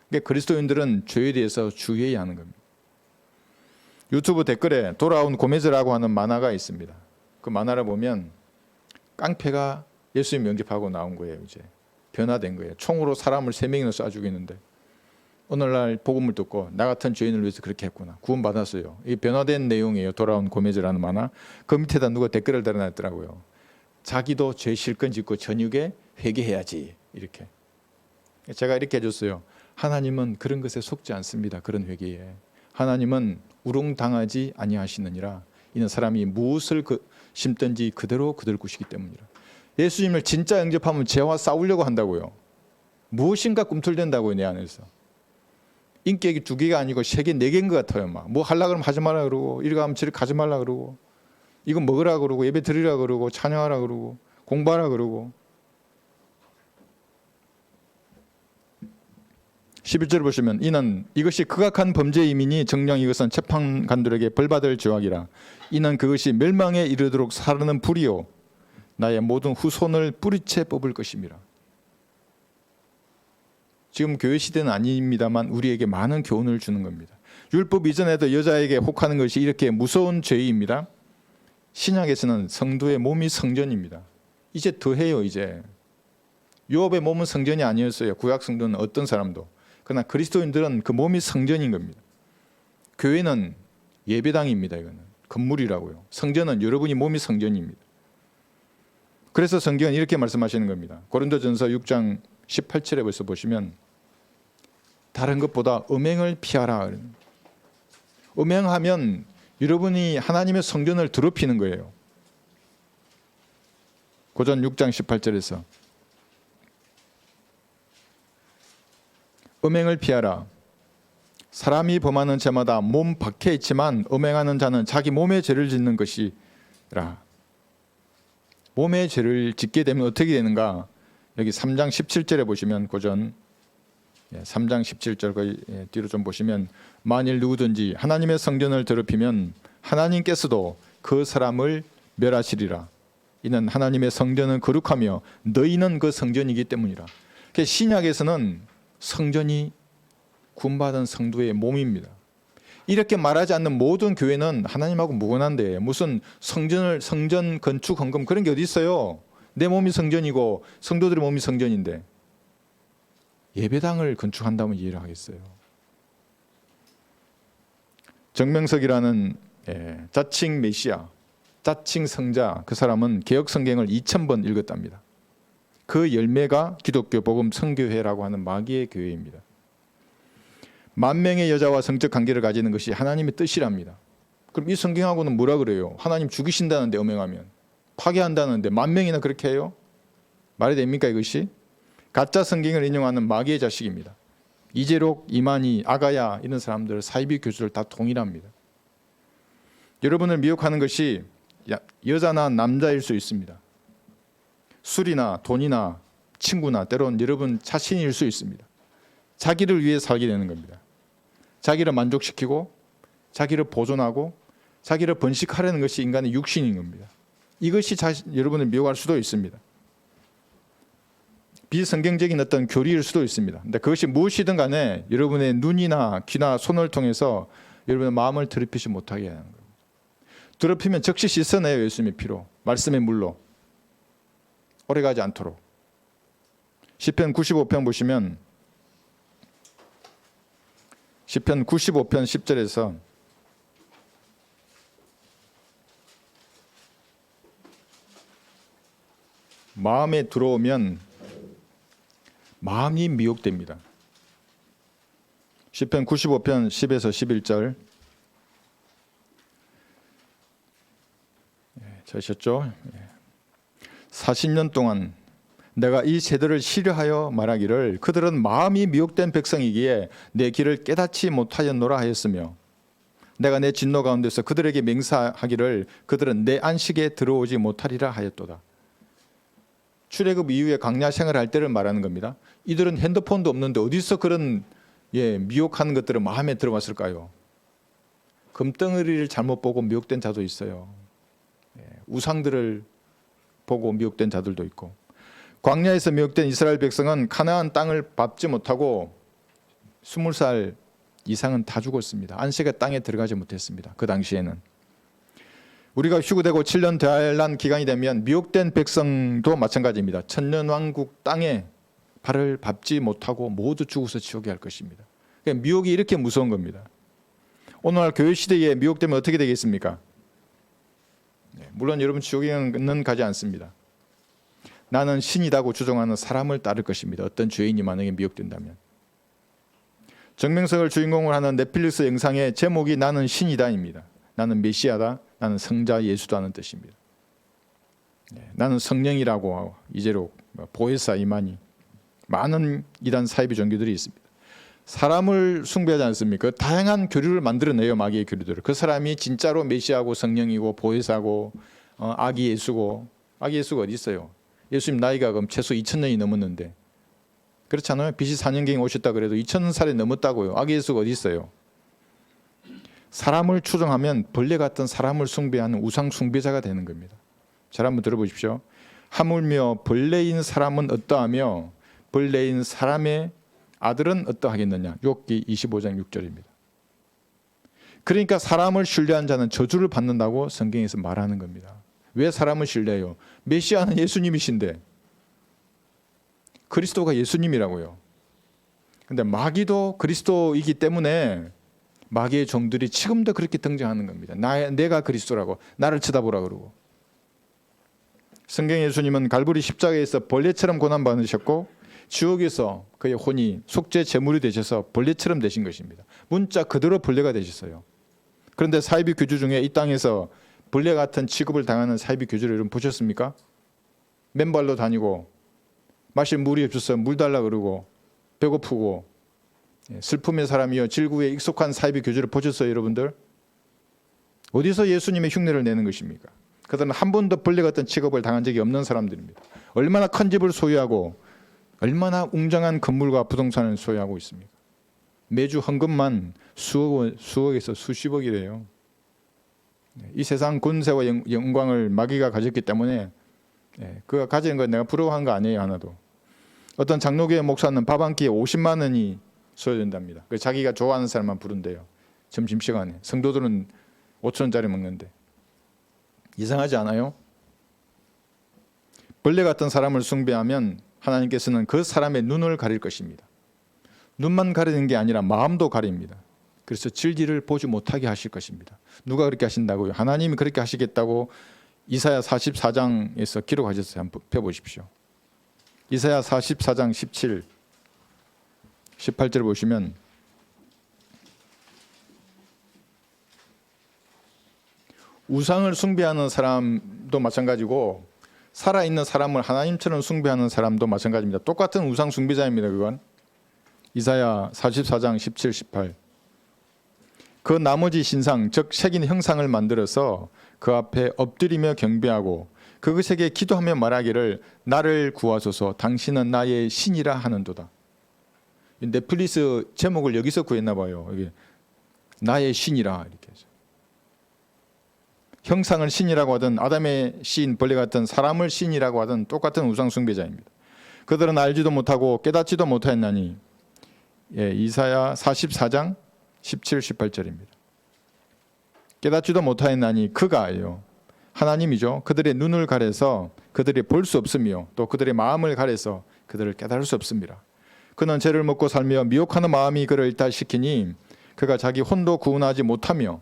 그러니까 그리스도인들은 죄에 대해서 주의해야 하는 겁니다. 유튜브 댓글에 돌아온 고메즈라고 하는 만화가 있습니다. 그 만화를 보면 깡패가 예수님 영접하고 나온 거예요. 이제 변화된 거예요. 총으로 사람을 3명이나 쏴 죽이는데 오늘날 복음을 듣고 나 같은 죄인을 위해서 그렇게 했구나. 구원받았어요. 이 변화된 내용이에요. 돌아온 고메즈라는 만화. 그 밑에다 누가 댓글을 달아놨더라고요. 자기도 죄 실컷 짓고 저녁에 회개해야지. 이렇게. 제가 이렇게 해줬어요. 하나님은 그런 것에 속지 않습니다. 그런 회개에. 하나님은 우롱당하지 아니하시느니라. 이는 사람이 무엇을 심든지 그대로 거둘 것이기 때문이라. 예수님을 진짜 영접하면 죄와 싸우려고 한다고요. 무엇인가 꿈틀댄다고요. 내 안에서. 인격이 2개가 아니고 3개, 4개인 것 같아요. 뭐 하려고 그러면 하지 말라 그러고 이리 가면 저리 가지 말라 그러고 이거 먹으라 그러고 예배 드리라 그러고 찬양하라 그러고 공부하라 그러고 11절 보시면 이는 이것이 극악한 범죄임이니 정녕 이것은 재판관들에게 벌받을 죄악이라. 이는 그것이 멸망에 이르도록 사르는 불이요 나의 모든 후손을 뿌리채 뽑을 것임이라. 지금 교회 시대는 아닙니다만 우리에게 많은 교훈을 주는 겁니다. 율법 이전에도 여자에게 혹하는 것이 이렇게 무서운 죄입니다. 신약에서는 성도의 몸이 성전입니다. 이제 더해요. 이제 요업의 몸은 성전이 아니었어요. 구약 성도는 어떤 사람도. 그러나 그리스도인들은 그 몸이 성전인 겁니다. 교회는 예배당입니다. 이거는 건물이라고요. 성전은 여러분이 몸이 성전입니다. 그래서 성경은 이렇게 말씀하시는 겁니다. 고린도전서 6장 18절에 벌써 보시면 다른 것보다 음행을 피하라. 음행하면 여러분이 하나님의 성전을 더럽히는 거예요. 고전 6장 18절에서 음행을 피하라. 사람이 범하는 죄마다 몸 밖에 있지만 음행하는 자는 자기 몸에 죄를 짓는 것이라. 몸에 죄를 짓게 되면 어떻게 되는가? 여기 3장 17절에 보시면 고전 3장 17절 뒤로 좀 보시면 만일 누구든지 하나님의 성전을 더럽히면 하나님께서도 그 사람을 멸하시리라. 이는 하나님의 성전은 거룩하며 너희는 그 성전이기 때문이라. 신약에서는 성전이 구원받은 성도의 몸입니다. 이렇게 말하지 않는 모든 교회는 하나님하고 무관한데 무슨 성전 건축 헌금 그런 게 어디 있어요? 내 몸이 성전이고 성도들의 몸이 성전인데 예배당을 건축한다면 이해를 하겠어요. 정명석이라는 자칭 메시아, 자칭 성자 그 사람은 개혁 성경을 2000번 읽었답니다. 그 열매가 기독교 복음 선교회라고 하는 마귀의 교회입니다. 10,000명의 여자와 성적 관계를 가지는 것이 하나님의 뜻이랍니다. 그럼 이 성경하고는 뭐라 그래요? 하나님 죽이신다는데 음행하면 파괴한다는데 10,000명이나 그렇게 해요? 말이 됩니까 이것이? 가짜 성경을 인용하는 마귀의 자식입니다. 이재록, 이만희, 아가야 이런 사람들 사이비 교수들 다 동일합니다. 여러분을 미혹하는 것이 여자나 남자일 수 있습니다. 술이나 돈이나 친구나 때론 여러분 자신일 수 있습니다. 자기를 위해 살게 되는 겁니다. 자기를 만족시키고 자기를 보존하고 자기를 번식하려는 것이 인간의 육신인 겁니다. 이것이 여러분을 미혹할 수도 있습니다. 비성경적인 어떤 교리일 수도 있습니다. 근데 그것이 무엇이든 간에 여러분의 눈이나 귀나 손을 통해서 여러분의 마음을 더럽히지 못하게 하는 겁니다. 더럽히면 즉시 씻어내요. 예수님의 피로, 말씀의 물로. 오래가지 않도록. 시편 95편 보시면 시편 95편 10절에서 마음에 들어오면 마음이 미혹됩니다. 시편 95편 10에서 11절 찾으셨죠? 40년 동안 내가 이 세대를 시려하여 말하기를 그들은 마음이 미혹된 백성이기에 내 길을 깨닫지 못하였노라 하였으며 내가 내 진노 가운데서 그들에게 맹세하기를 그들은 내 안식에 들어오지 못하리라 하였도다. 출애굽 이후에 광야 생활할 때를 말하는 겁니다. 이들은 핸드폰도 없는데 어디서 그런 미혹하는 것들을 마음에 들어왔을까요? 금덩어리를 잘못 보고 미혹된 자도 있어요. 우상들을 보고 미혹된 자들도 있고. 광야에서 미혹된 이스라엘 백성은 가나안 땅을 밟지 못하고 20살 이상은 다 죽었습니다. 안식의 땅에 들어가지 못했습니다. 그 당시에는. 우리가 휴거되고 7년 대환란 기간이 되면 미혹된 백성도 마찬가지입니다. 천년왕국 땅에 발을 밟지 못하고 모두 죽어서 지옥에 갈 것입니다. 그러니까 미혹이 이렇게 무서운 겁니다. 오늘날 교회 시대에 미혹되면 어떻게 되겠습니까? 물론 여러분 지옥에는 가지 않습니다. 나는 신이라고 주장하는 사람을 따를 것입니다. 어떤 죄인이 만약에 미혹된다면. 정명석을 주인공으로 하는 넷플릭스 영상의 제목이 나는 신이다입니다. 나는 메시아다. 나는 성자 예수다는 뜻입니다. 나는 성령이라고 이제로 보혜사 이만희 많은 이단 사이비 종교들이 있습니다. 사람을 숭배하지 않습니까? 다양한 교류를 만들어내요. 마귀의 교류들을. 그 사람이 진짜로 메시아고 성령이고 보혜사고 아기 예수고. 아기 예수가 어디 있어요? 예수님 나이가 그럼 최소 2000년이 넘었는데 그렇잖아요. BC 4년경에 오셨다 그래도 2000살이 넘었다고요. 아기 예수가 어디 있어요? 사람을 추종하면 벌레 같은 사람을 숭배하는 우상 숭배자가 되는 겁니다. 잘 한번 들어보십시오. 하물며 벌레인 사람은 어떠하며 벌레인 사람의 아들은 어떠하겠느냐. 욥기 25장 6절입니다. 그러니까 사람을 신뢰한 자는 저주를 받는다고 성경에서 말하는 겁니다. 왜 사람을 신뢰해요? 메시아는 예수님이신데 그리스도가 예수님이라고요. 근데 마귀도 그리스도이기 때문에 마귀의 종들이 지금도 그렇게 등장하는 겁니다. 내가 그리스도라고 나를 쳐다보라 그러고. 성경 예수님은 갈보리 십자가에서 벌레처럼 고난받으셨고 지옥에서 그의 혼이 속죄 제물이 되셔서 벌레처럼 되신 것입니다. 문자 그대로 벌레가 되셨어요. 그런데 사이비 교주 중에 이 땅에서 벌레 같은 취급을 당하는 사이비 교주를 여러분 보셨습니까? 맨발로 다니고 마실 물이 없어서 물 달라 그러고 배고프고 슬픔의 사람이요 질구에 익숙한 사이비 교주를 보셨어요 여러분들? 어디서 예수님의 흉내를 내는 것입니까? 그들은 한 번도 벌레 같은 취급을 당한 적이 없는 사람들입니다. 얼마나 큰 집을 소유하고 얼마나 웅장한 건물과 부동산을 소유하고 있습니까? 매주 헌금만 수억에서 수십억이래요. 이 세상 권세와 영광을 마귀가 가졌기 때문에 그가 가지는 건 내가 부러워한 거 아니에요 하나도. 어떤 장로교회 목사는 밥 한 끼에 50만 원이 소요된답니다. 자기가 좋아하는 사람만 부른대요. 점심시간에. 성도들은 5천 원짜리 먹는데. 이상하지 않아요? 벌레 같은 사람을 숭배하면 하나님께서는 그 사람의 눈을 가릴 것입니다. 눈만 가리는 게 아니라 마음도 가립니다. 그래서 진리를 보지 못하게 하실 것입니다. 누가 그렇게 하신다고요? 하나님이 그렇게 하시겠다고 이사야 44장에서 기록하셨어요. 한번 펴보십시오. 이사야 44장 17, 18절 보시면 우상을 숭배하는 사람도 마찬가지고 살아있는 사람을 하나님처럼 숭배하는 사람도 마찬가지입니다. 똑같은 우상 숭배자입니다. 그건 이사야 44장 17, 18 그 나머지 신상 즉 새긴 형상을 만들어서 그 앞에 엎드리며 경배하고 그것에게 기도하며 말하기를 나를 구하소서 당신은 나의 신이라 하는도다. 넷플릭스 제목을 여기서 구했나 봐요. 이게 나의 신이라 이렇게 해서. 형상을 신이라고 하든 아담의 신 벌레 같은 사람을 신이라고 하든 똑같은 우상 숭배자입니다. 그들은 알지도 못하고 깨닫지도 못하였나니 이사야 44장 17, 18절입니다. 깨닫지도 못하였나니 그가요. 하나님이죠. 그들의 눈을 가려서 그들이 볼 수 없으며 또 그들의 마음을 가려서 그들을 깨달을 수 없습니다. 그는 죄를 먹고 살며 미혹하는 마음이 그를 일탈시키니 그가 자기 혼도 구원하지 못하며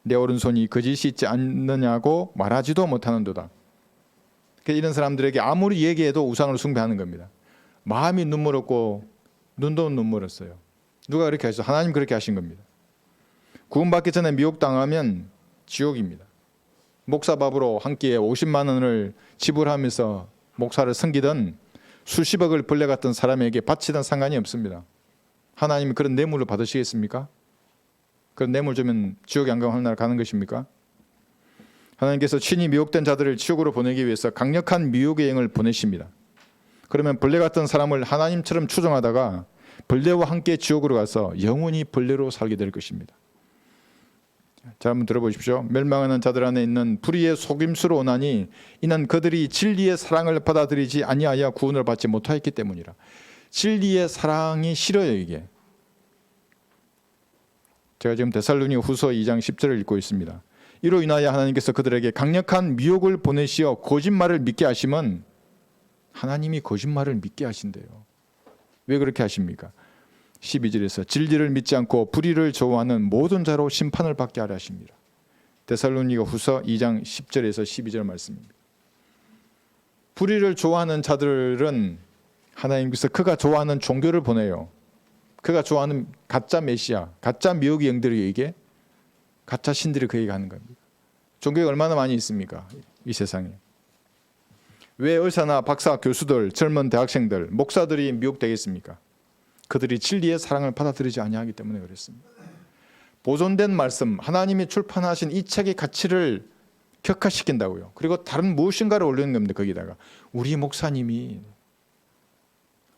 내 오른손이 거짓이 있지 않느냐고 말하지도 못하는도다. 이런 사람들에게 아무리 얘기해도 우상을 숭배하는 겁니다. 마음이 눈물었고 눈도 눈물었어요. 누가 그렇게 하셨어요? 하나님 그렇게 하신 겁니다. 구원받기 전에 미혹당하면 지옥입니다. 목사 밥으로 한 끼에 50만 원을 지불하면서 목사를 섬기던 수십억을 벌레 같은 사람에게 바치던 상관이 없습니다. 하나님이 그런 뇌물을 받으시겠습니까? 그런 뇌물 주면 지옥에 안 가고 하늘나라 가는 것입니까? 하나님께서 친히 미혹된 자들을 지옥으로 보내기 위해서 강력한 미혹의 영을 보내십니다. 그러면 벌레 같은 사람을 하나님처럼 추종하다가 벌레와 함께 지옥으로 가서 영원히 벌레로 살게 될 것입니다. 자, 한번 들어보십시오. 멸망하는 자들 안에 있는 불의의 속임수로 오나니 이는 그들이 진리의 사랑을 받아들이지 아니하여 구원을 받지 못하였기 때문이라. 진리의 사랑이 싫어요, 이게. 제가 지금 데살로니가 후서 2장 10절을 읽고 있습니다. 이로 인하여 하나님께서 그들에게 강력한 미혹을 보내시어 거짓말을 믿게 하시면 하나님이 거짓말을 믿게 하신대요. 왜 그렇게 하십니까? 12절에서 진리를 믿지 않고 불의를 좋아하는 모든 자로 심판을 받게 하려 하십니다. 데살로니가 후서 2장 10절에서 12절 말씀입니다. 불의를 좋아하는 자들은 하나님께서 그가 좋아하는 종교를 보내요. 그가 좋아하는 가짜 메시아, 가짜 미혹의 영들에게, 가짜 신들이 그에게 하는 겁니다. 종교가 얼마나 많이 있습니까? 이 세상에. 왜 의사나 박사, 교수들, 젊은 대학생들, 목사들이 미혹되겠습니까? 그들이 진리의 사랑을 받아들이지 아니하기 때문에 그랬습니다. 보존된 말씀, 하나님이 출판하신 이 책의 가치를 격화시킨다고요. 그리고 다른 무엇인가를 올리는 겁니다. 거기다가 우리 목사님이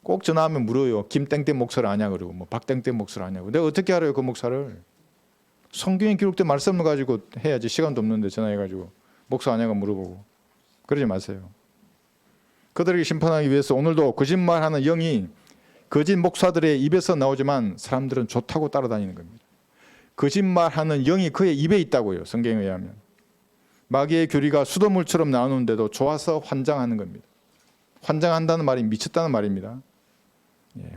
꼭 전화하면 물어요. 김땡땡 목사를 아냐 그러고 뭐 박땡땡 목사를 아냐고. 내가 어떻게 알아요 그 목사를? 성경에 기록된 말씀을 가지고 해야지. 시간도 없는데 전화해가지고 목사 아냐고 물어보고. 그러지 마세요. 그들에게 심판하기 위해서 오늘도 거짓말하는 영이 거짓 목사들의 입에서 나오지만 사람들은 좋다고 따라다니는 겁니다. 거짓말하는 영이 그의 입에 있다고요. 성경에 의하면. 마귀의 교리가 수돗물처럼 나오는데도 좋아서 환장하는 겁니다. 환장한다는 말이 미쳤다는 말입니다.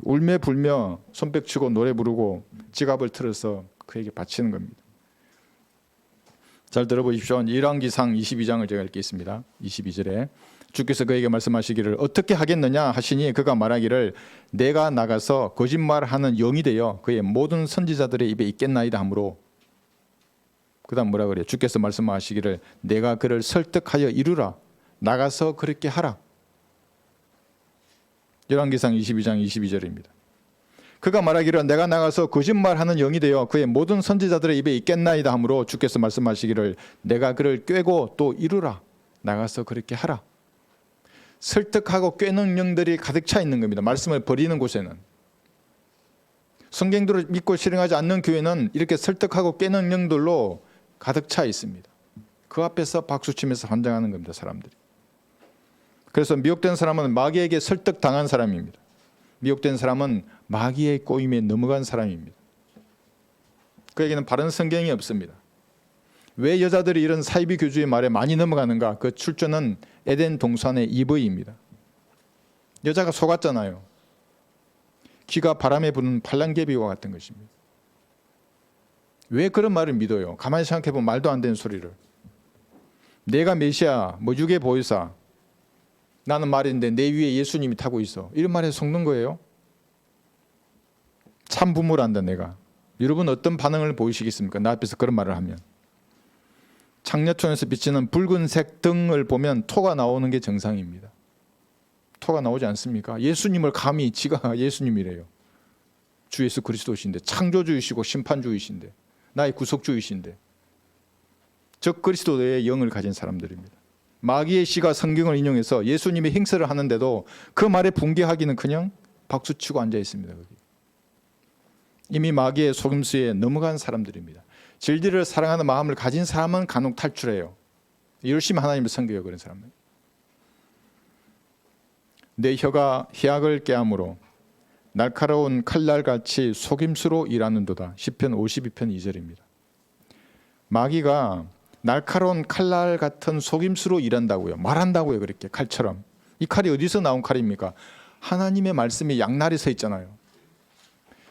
울며 불며 손뼉치고 노래 부르고 지갑을 틀어서 그에게 바치는 겁니다. 잘 들어보십시오. 열왕기상 22장을 제가 읽겠습니다. 22절에 주께서 그에게 말씀하시기를 어떻게 하겠느냐 하시니 그가 말하기를 내가 나가서 거짓말하는 영이 되어 그의 모든 선지자들의 입에 있겠나이다 하므로 그 다음 뭐라 그래요? 주께서 말씀하시기를 내가 그를 설득하여 이루라. 나가서 그렇게 하라. 열왕기상 22장 22절입니다. 그가 말하기를 내가 나가서 거짓말하는 영이 되어 그의 모든 선지자들의 입에 있겠나이다 하므로 주께서 말씀하시기를 내가 그를 꿰고 또 이루라. 나가서 그렇게 하라. 설득하고 꿰는 영들이 가득 차 있는 겁니다. 말씀을 버리는 곳에는. 성경대로 믿고 실행하지 않는 교회는 이렇게 설득하고 꿰는 영들로 가득 차 있습니다. 그 앞에서 박수치면서 환장하는 겁니다. 사람들이. 그래서 미혹된 사람은 마귀에게 설득당한 사람입니다. 미혹된 사람은 마귀의 꼬임에 넘어간 사람입니다. 그에게는 바른 성경이 없습니다. 왜 여자들이 이런 사이비 교주의 말에 많이 넘어가는가? 그 출처는 에덴 동산의 이브입니다. 여자가 속았잖아요. 귀가 바람에 부는 팔랑개비와 같은 것입니다. 왜 그런 말을 믿어요? 가만히 생각해보면 말도 안 되는 소리를. 내가 메시아, 뭐 유괴 보혜사, 나는 말인데 내 위에 예수님이 타고 있어. 이런 말에 속는 거예요. 참 부모란다 내가. 여러분 어떤 반응을 보이시겠습니까? 나 앞에서 그런 말을 하면. 창녀촌에서 비치는 붉은색 등을 보면 토가 나오는 게 정상입니다. 토가 나오지 않습니까? 예수님을 감히 지가 예수님이래요. 주 예수 그리스도이신데, 창조주이시고 심판주이신데, 나의 구속주이신데, 적 그리스도의 영을 가진 사람들입니다. 마귀의 씨가 성경을 인용해서 예수님의 행세를 하는데도 그 말에 붕괴하기는커녕 박수치고 앉아 있습니다. 거기. 이미 마귀의 속임수에 넘어간 사람들입니다. 진리를 사랑하는 마음을 가진 사람은 간혹 탈출해요. 열심히 하나님을 섬겨요. 그런 사람은. 내 혀가 희약을 깨함으로 날카로운 칼날같이 속임수로 일하는도다. 시편 52편 2절입니다. 마귀가 날카로운 칼날 같은 속임수로 일한다고요. 말한다고요. 그렇게 칼처럼. 이 칼이 어디서 나온 칼입니까? 하나님의 말씀이 양날이 서 있잖아요.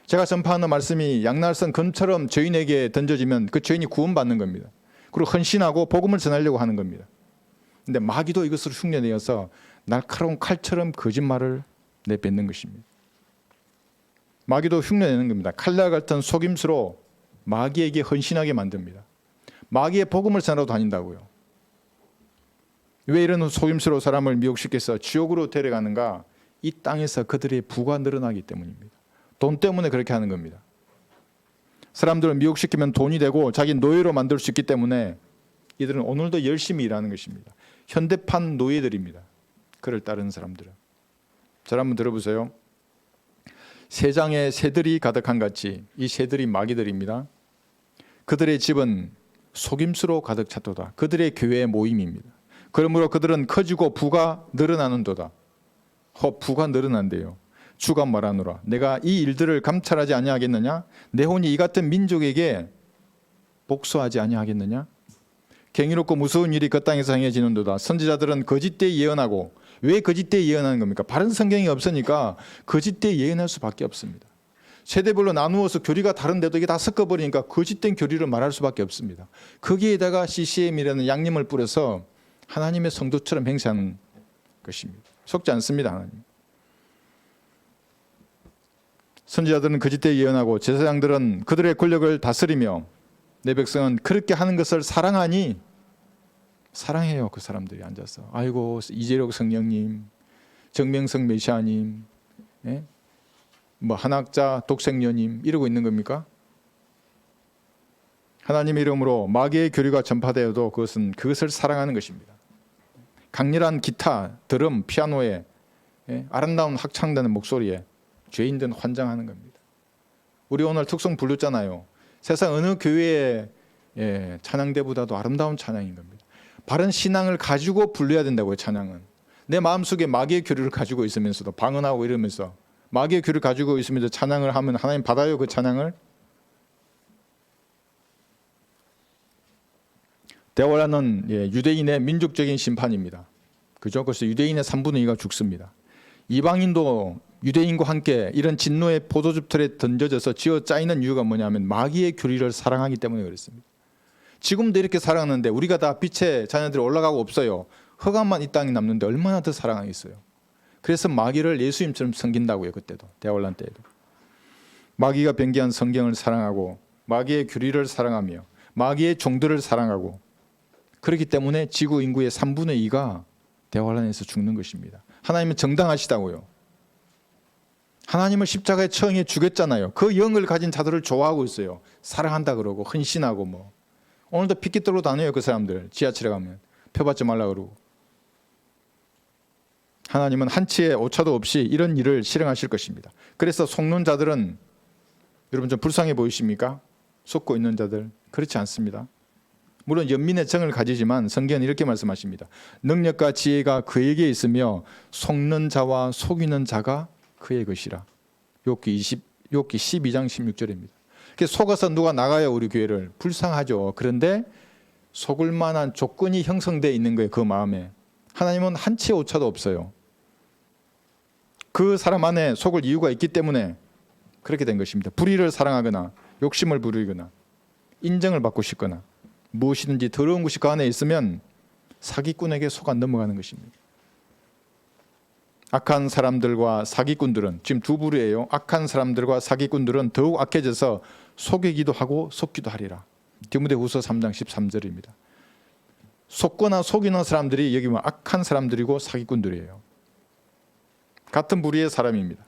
제가 전파하는 말씀이 양날선 검처럼 죄인에게 던져지면 그 죄인이 구원받는 겁니다. 그리고 헌신하고 복음을 전하려고 하는 겁니다. 근데 마귀도 이것을 흉내내어서 날카로운 칼처럼 거짓말을 내뱉는 것입니다. 마귀도 흉내내는 겁니다. 칼날 같은 속임수로 마귀에게 헌신하게 만듭니다. 마귀의 복음을 전하러 다닌다고요. 왜 이런 속임수로 사람을 미혹시켜서 지옥으로 데려가는가? 이 땅에서 그들의 부가 늘어나기 때문입니다. 돈 때문에 그렇게 하는 겁니다. 사람들을 미혹시키면 돈이 되고 자기 노예로 만들 수 있기 때문에 이들은 오늘도 열심히 일하는 것입니다. 현대판 노예들입니다. 그를 따르는 사람들은. 잘 한번 들어보세요. 세상에 새들이 가득한 같이 이 새들이 마귀들입니다. 그들의 집은 속임수로 가득 찼도다. 그들의 교회의 모임입니다. 그러므로 그들은 커지고 부가 늘어나는도다. 부가 늘어난대요. 주가 말하노라. 내가 이 일들을 감찰하지 아니하겠느냐? 내 혼이 이 같은 민족에게 복수하지 아니하겠느냐? 경이롭고 무서운 일이 그 땅에서 행해지는도다. 선지자들은 거짓되이 예언하고, 왜 거짓되이 예언하는 겁니까? 바른 성경이 없으니까 거짓되이 예언할 수밖에 없습니다. 세대별로 나누어서 교리가 다른데도 이게 다 섞어버리니까 거짓된 교리를 말할 수밖에 없습니다. 거기에다가 CCM이라는 양념을 뿌려서 하나님의 성도처럼 행세하는 것입니다. 속지 않습니다. 하나님. 선지자들은 거짓되이 예언하고 제사장들은 그들의 권력을 다스리며 내 백성은 그렇게 하는 것을 사랑하니, 사랑해요. 그 사람들이 앉아서 아이고 이재록 성령님, 정명성 메시아님, 예? 뭐 한학자 독생녀님 이러고 있는 겁니까? 하나님의 이름으로 마귀의 교리가 전파되어도 그것을 사랑하는 것입니다. 강렬한 기타, 드럼, 피아노에 아름다운 합창되는 목소리에 죄인들은 환장하는 겁니다. 우리 오늘 특송 부르잖아요. 세상 어느 교회의 찬양대보다도 아름다운 찬양인 겁니다. 바른 신앙을 가지고 불러야 된다고요. 찬양은 내 마음속에 마귀의 교리를 가지고 있으면서도 방언하고 이러면서 마귀의 교리를 가지고 있으면서 찬양을 하면 하나님 받아요? 그 찬양을? 대화라는 유대인의 민족적인 심판입니다. 그죠? 그래서 유대인의 3분의 2가 죽습니다. 이방인도 유대인과 함께 이런 진노의 포도즙틀에 던져져서 쥐어 짜이는 이유가 뭐냐면 마귀의 교리를 사랑하기 때문에 그렇습니다. 지금도 이렇게 사랑하는데 우리가 다 빛의 자녀들이 올라가고 없어요. 흑암만 이 땅에 남는데 얼마나 더 사랑하겠어요. 그래서 마귀를 예수님처럼 섬긴다고요. 그때도 대환란 때에도 마귀가 변기한 성경을 사랑하고 마귀의 교리를 사랑하며 마귀의 종들을 사랑하고, 그렇기 때문에 지구 인구의 3분의 2가 대환란에서 죽는 것입니다. 하나님은 정당하시다고요. 하나님을 십자가에 처형해 죽였잖아요. 그 영을 가진 자들을 좋아하고 있어요. 사랑한다 그러고 헌신하고 뭐. 오늘도 핏기 떨고 다녀요. 그 사람들 지하철에 가면 펴받지 말라 그러고. 하나님은 한치의 오차도 없이 이런 일을 실행하실 것입니다. 그래서 속는 자들은, 여러분 좀 불쌍해 보이십니까? 속고 있는 자들. 그렇지 않습니다. 물론 연민의 정을 가지지만 성경은 이렇게 말씀하십니다. 능력과 지혜가 그에게 있으며 속는 자와 속이는 자가 그의 것이라. 욥기 12장 16절입니다. 속아서 누가 나가요? 우리 교회를. 불쌍하죠. 그런데 속을 만한 조건이 형성되어 있는 거예요. 그 마음에. 하나님은 한치의 오차도 없어요. 그 사람 안에 속을 이유가 있기 때문에 그렇게 된 것입니다. 불의를 사랑하거나 욕심을 부리거나 인정을 받고 싶거나 무엇이든지 더러운 것이 그 안에 있으면 사기꾼에게 속아 넘어가는 것입니다. 악한 사람들과 사기꾼들은, 지금 두 부류예요. 악한 사람들과 사기꾼들은 더욱 악해져서 속이기도 하고 속기도 하리라. 디모데후서 3장 13절입니다. 속거나 속이는 사람들이 여기 보면 악한 사람들이고 사기꾼들이에요. 같은 부류의 사람입니다.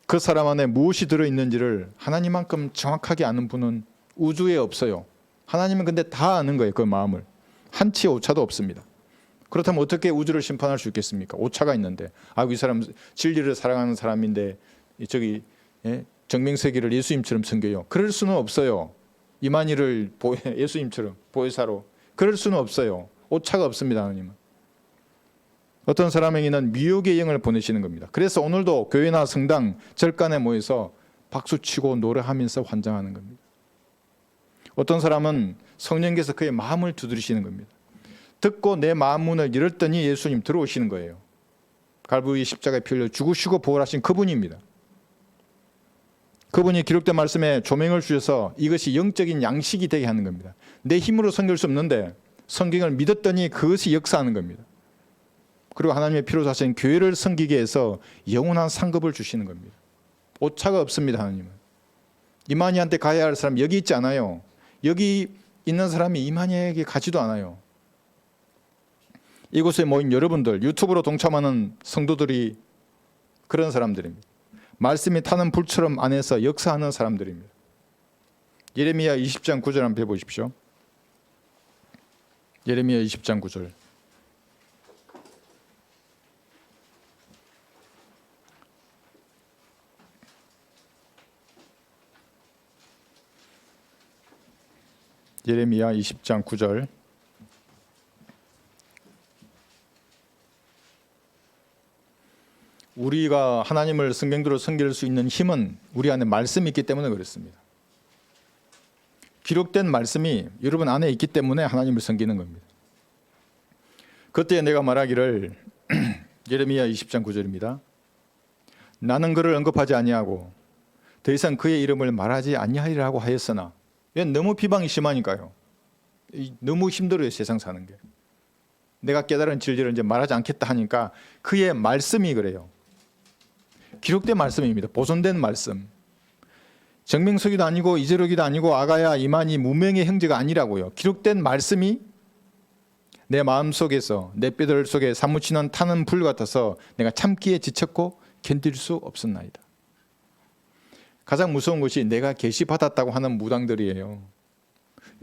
그 사람 안에 무엇이 들어있는지를 하나님만큼 정확하게 아는 분은 우주에 없어요. 하나님은 근데 다 아는 거예요. 그 마음을. 한치의 오차도 없습니다. 그렇다면 어떻게 우주를 심판할 수 있겠습니까? 오차가 있는데. 이 사람 진리를 사랑하는 사람인데 저기 정명세기를 예수님처럼 섬겨요. 그럴 수는 없어요. 이만희를 예수님처럼 보혜사로. 그럴 수는 없어요. 오차가 없습니다. 하나님은. 어떤 사람에게는 미혹의 영을 보내시는 겁니다. 그래서 오늘도 교회나 성당 절간에 모여서 박수치고 노래하면서 환장하는 겁니다. 어떤 사람은 성령께서 그의 마음을 두드리시는 겁니다. 듣고 내 마음 문을 열었더니 예수님 들어오시는 거예요. 갈보리 십자가에 피 흘려 죽으시고 부활하신 그분입니다. 그분이 기록된 말씀에 조명을 주셔서 이것이 영적인 양식이 되게 하는 겁니다. 내 힘으로 섬길 수 없는데 성경을 믿었더니 그것이 역사하는 겁니다. 그리고 하나님의 피로 사신 교회를 섬기게 해서 영원한 상급을 주시는 겁니다. 오차가 없습니다. 하나님은. 이만희한테 가야 할 사람 여기 있지 않아요. 여기 있는 사람이 이만희에게 가지도 않아요. 이곳에 모인 여러분들, 유튜브로 동참하는 성도들이 그런 사람들입니다. 말씀이 타는 불처럼 안에서 역사하는 사람들입니다. 예레미야 20장 9절 한번 펴보십시오. 예레미야 20장 9절. 예레미야 20장 9절. 우리가 하나님을 성경대로 섬길 수 있는 힘은 우리 안에 말씀이 있기 때문에 그렇습니다. 기록된 말씀이 여러분 안에 있기 때문에 하나님을 섬기는 겁니다. 그때 내가 말하기를 예레미야 20장 9절입니다. 나는 그를 언급하지 아니하고 더 이상 그의 이름을 말하지 아니하리라고 하였으나, 얘는 너무 비방이 심하니까요. 너무 힘들어요, 세상 사는 게. 내가 깨달은 진리를 이제 말하지 않겠다 하니까 그의 말씀이 그래요. 기록된 말씀입니다. 보존된 말씀. 정명석이도 아니고 이재록이도 아니고 아가야 이만희 무명의 형제가 아니라고요. 기록된 말씀이 내 마음속에서 내 뼈들 속에 사무치는 타는 불 같아서 내가 참기에 지쳤고 견딜 수 없었나이다. 가장 무서운 것이 내가 계시받았다고 하는 무당들이에요.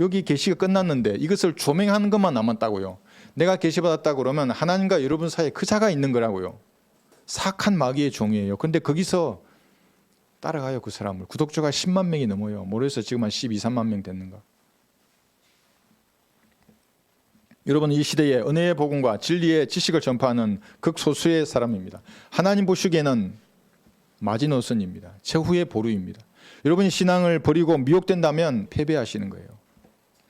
여기 계시가 끝났는데 이것을 조명하는 것만 남았다고요. 내가 계시받았다고 그러면 하나님과 여러분 사이에 그 자가 있는 거라고요. 사악한 마귀의 종이에요. 그런데 거기서 따라가요, 그 사람을. 구독자가 10만 명이 넘어요. 모르겠어요. 지금 한 12, 3만 명 됐는가. 여러분, 이 시대에 은혜의 복음과 진리의 지식을 전파하는 극소수의 사람입니다. 하나님 보시기에는 마지노선입니다. 최후의 보루입니다. 여러분이 신앙을 버리고 미혹된다면 패배하시는 거예요.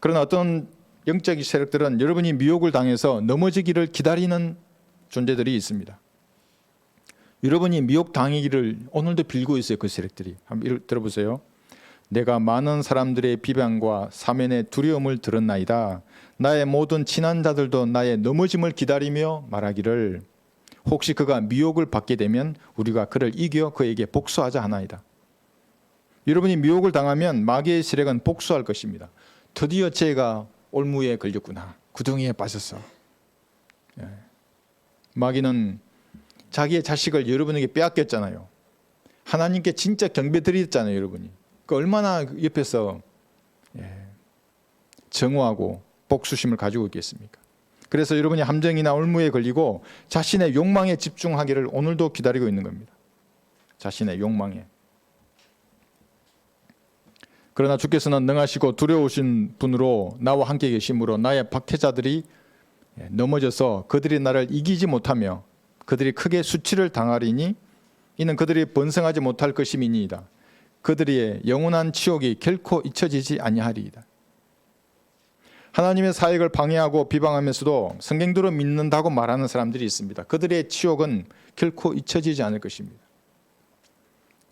그러나 어떤 영적 세력들은 여러분이 미혹을 당해서 넘어지기를 기다리는 존재들이 있습니다. 여러분이 미혹당하기를 오늘도 빌고 있어요. 그 세력들이. 한번 들어보세요. 내가 많은 사람들의 비방과 사면의 두려움을 들었나이다. 나의 모든 친한 자들도 나의 넘어짐을 기다리며 말하기를 혹시 그가 미혹을 받게 되면 우리가 그를 이겨 그에게 복수하자 하나이다. 여러분이 미혹을 당하면 마귀의 세력은 복수할 것입니다. 드디어 제가 올무에 걸렸구나. 구덩이에 빠졌어. 마귀는 자기의 자식을 여러분에게 빼앗겼잖아요. 하나님께 진짜 경배 드렸잖아요, 여러분이. 그 얼마나 옆에서 정오하고 복수심을 가지고 있겠습니까? 그래서 여러분이 함정이나 올무에 걸리고 자신의 욕망에 집중하기를 오늘도 기다리고 있는 겁니다. 자신의 욕망에. 그러나 주께서는 능하시고 두려우신 분으로 나와 함께 계심으로 나의 박해자들이 넘어져서 그들이 나를 이기지 못하며 그들이 크게 수치를 당하리니 이는 그들이 번성하지 못할 것임이니이다. 그들의 영원한 치욕이 결코 잊혀지지 아니하리이다. 하나님의 사역을 방해하고 비방하면서도 성경대로 믿는다고 말하는 사람들이 있습니다. 그들의 치욕은 결코 잊혀지지 않을 것입니다.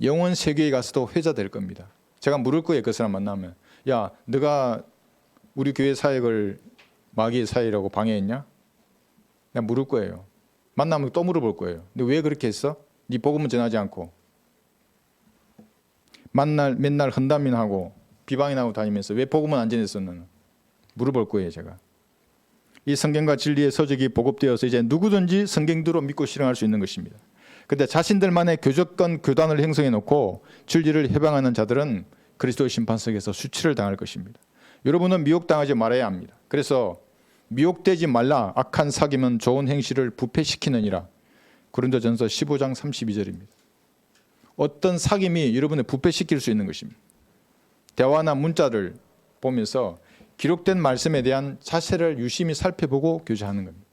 영원 세계에 가서도 회자될 겁니다. 제가 물을 거예요. 그 사람 만나면. 야, 너가 우리 교회 사역을 마귀의 사역이라고 방해했냐? 내가 물을 거예요. 만나면 또 물어볼 거예요. 근데 왜 그렇게 했어? 네 복음은 전하지 않고 맨날 헌담이나 비방이나 하고 다니면서 왜 복음은 안 전했어 너는? 물어볼 거예요. 제가. 이 성경과 진리의 서적이 보급되어서 이제 누구든지 성경대로 믿고 실행할 수 있는 것입니다. 그런데 자신들만의 교조권 교단을 형성해 놓고 진리를 해방하는 자들은 그리스도의 심판석에서 수치를 당할 것입니다. 여러분은 미혹당하지 말아야 합니다. 그래서 미혹되지 말라. 악한 사귐은 좋은 행실을 부패시키느니라. 고린도전서 15장 32절입니다. 어떤 사귐이 여러분을 부패시킬 수 있는 것입니다. 대화나 문자를 보면서 기록된 말씀에 대한 자세를 유심히 살펴보고 교제하는 겁니다.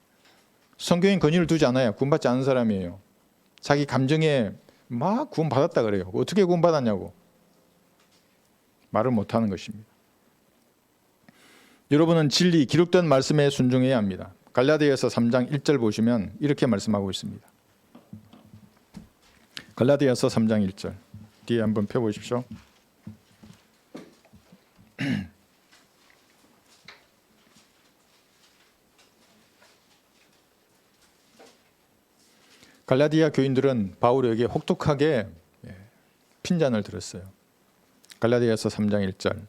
성경엔 권위를 두지 않아요. 구원받지 않은 사람이에요. 자기 감정에 막 구원받았다 그래요. 어떻게 구원받았냐고 말을 못하는 것입니다. 여러분은 진리, 기록된 말씀에 순종해야 합니다. 갈라디아서 3장 1절 보시면 이렇게 말씀하고 있습니다. 갈라디아서 3장 1절 뒤에 한번 펴보십시오. 갈라디아 교인들은 바울에게 혹독하게 핀잔을 들었어요. 갈라디아서 3장 1절.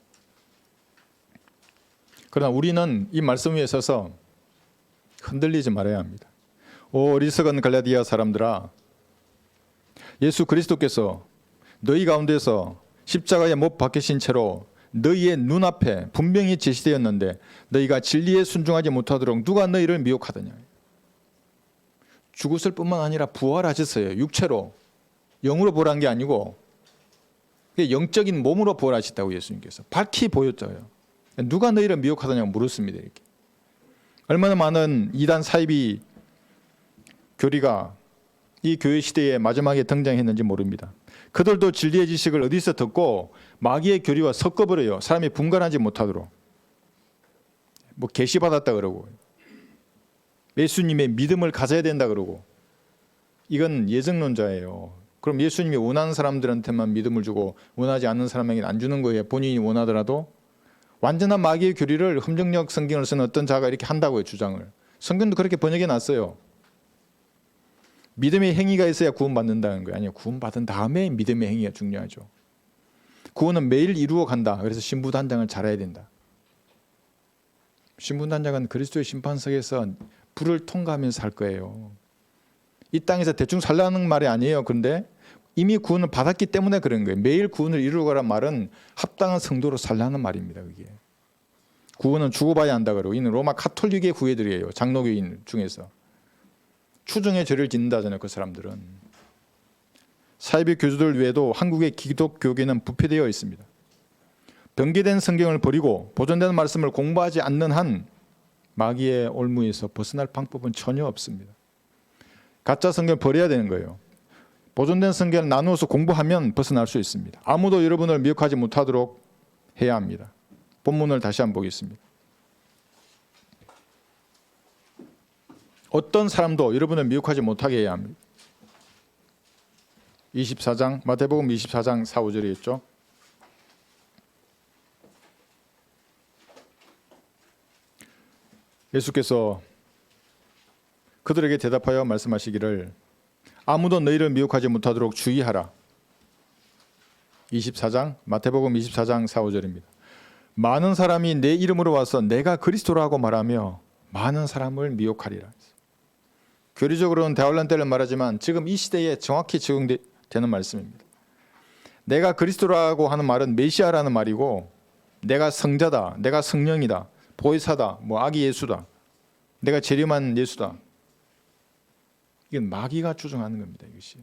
그러나 우리는 이 말씀 위에 서서 흔들리지 말아야 합니다. 오 어리석은 갈라디아 사람들아, 예수 그리스도께서 너희 가운데서 십자가에 못 박히신 채로 너희의 눈앞에 분명히 제시되었는데 너희가 진리에 순종하지 못하도록 누가 너희를 미혹하더냐. 죽었을 뿐만 아니라 부활하셨어요. 육체로, 영으로 부활한 게 아니고 영적인 몸으로 부활하셨다고 예수님께서 밝히 보였어요. 누가 너희를 미혹하더냐고 물었습니다. 이렇게. 얼마나 많은 이단 사이비 교리가 이 교회 시대에 마지막에 등장했는지 모릅니다. 그들도 진리의 지식을 어디서 듣고 마귀의 교리와 섞어버려요. 사람이 분간하지 못하도록. 뭐 계시 받았다 그러고 예수님의 믿음을 가져야 된다 그러고 이건 예정론자예요. 그럼 예수님이 원하는 사람들한테만 믿음을 주고 원하지 않는 사람에게는 안 주는 거예요. 본인이 원하더라도. 완전한 마귀의 교리를 흠정력 성경을 쓰는 어떤 자가 이렇게 한다고요. 주장을. 성경도 그렇게 번역해 놨어요. 믿음의 행위가 있어야 구원받는다는 거예요. 아니요. 구원받은 다음에 믿음의 행위가 중요하죠. 구원은 매일 이루어 간다. 그래서 신부단장을 잘해야 된다. 신부단장은 그리스도의 심판석에서 불을 통과하면서 살 거예요. 이 땅에서 대충 살라는 말이 아니에요. 그런데 이미 구원을 받았기 때문에 그런 거예요. 매일 구원을 이루어가란 말은 합당한 성도로 살라는 말입니다. 그게. 구원은 죽어봐야 한다 그러고 이는 로마 카톨릭의 구애들이에요. 장로교인 중에서. 추정의 죄를 짓는다잖아요. 그 사람들은. 사이비 교주들 외에도 한국의 기독교계는 부패되어 있습니다. 변개된 성경을 버리고 보존되는 말씀을 공부하지 않는 한 마귀의 올무에서 벗어날 방법은 전혀 없습니다. 가짜 성경을 버려야 되는 거예요. 보존된 성경을 나누어서 공부하면 벗어날 수 있습니다. 아무도 여러분을 미혹하지 못하도록 해야 합니다. 본문을 다시 한번 보겠습니다. 어떤 사람도 여러분을 미혹하지 못하게 해야 합니다. 24장 마태복음 24장 4, 5절에 있죠. 예수께서 그들에게 대답하여 말씀하시기를 아무도 너희를 미혹하지 못하도록 주의하라. 24장 마태복음 24장 4, 5절입니다. 많은 사람이 내 이름으로 와서 내가 그리스도라고 말하며 많은 사람을 미혹하리라. 교리적으로는 대환란 때를 말하지만 지금 이 시대에 정확히 적용되는 말씀입니다. 내가 그리스도라고 하는 말은 메시아라는 말이고 내가 성자다, 내가 성령이다, 보혜사다, 뭐 아기 예수다, 내가 재림한 예수다. 이건 마귀가 주장하는 겁니다. 이것이.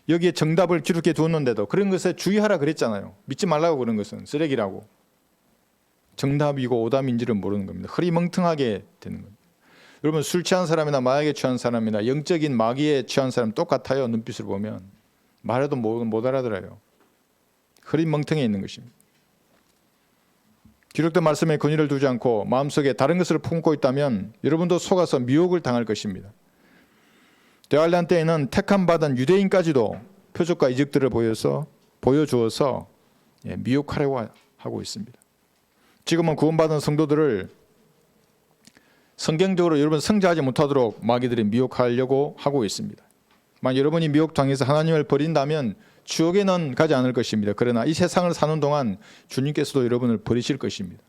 여기에 정답을 기록해 두었는데도 그런 것에 주의하라 그랬잖아요. 믿지 말라고 그런 것은 쓰레기라고. 정답이고 오답인지를 모르는 겁니다. 흐리멍텅하게 되는 겁니다. 여러분 술 취한 사람이나 마약에 취한 사람이나 영적인 마귀에 취한 사람 똑같아요. 눈빛을 보면. 말해도 못 알아들어요. 흐리멍텅해 있는 것입니다. 기록된 말씀에 권위를 두지 않고 마음속에 다른 것을 품고 있다면 여러분도 속아서 미혹을 당할 것입니다. 대환란 때에는 택함 받은 유대인까지도 표적과 이적들을 보여주어서 미혹하려고 하고 있습니다. 지금은 구원받은 성도들을 성경적으로 여러분 성장하지 못하도록 마귀들이 미혹하려고 하고 있습니다. 만약 여러분이 미혹당해서 하나님을 버린다면 지옥에는 가지 않을 것입니다. 그러나 이 세상을 사는 동안 주님께서도 여러분을 버리실 것입니다.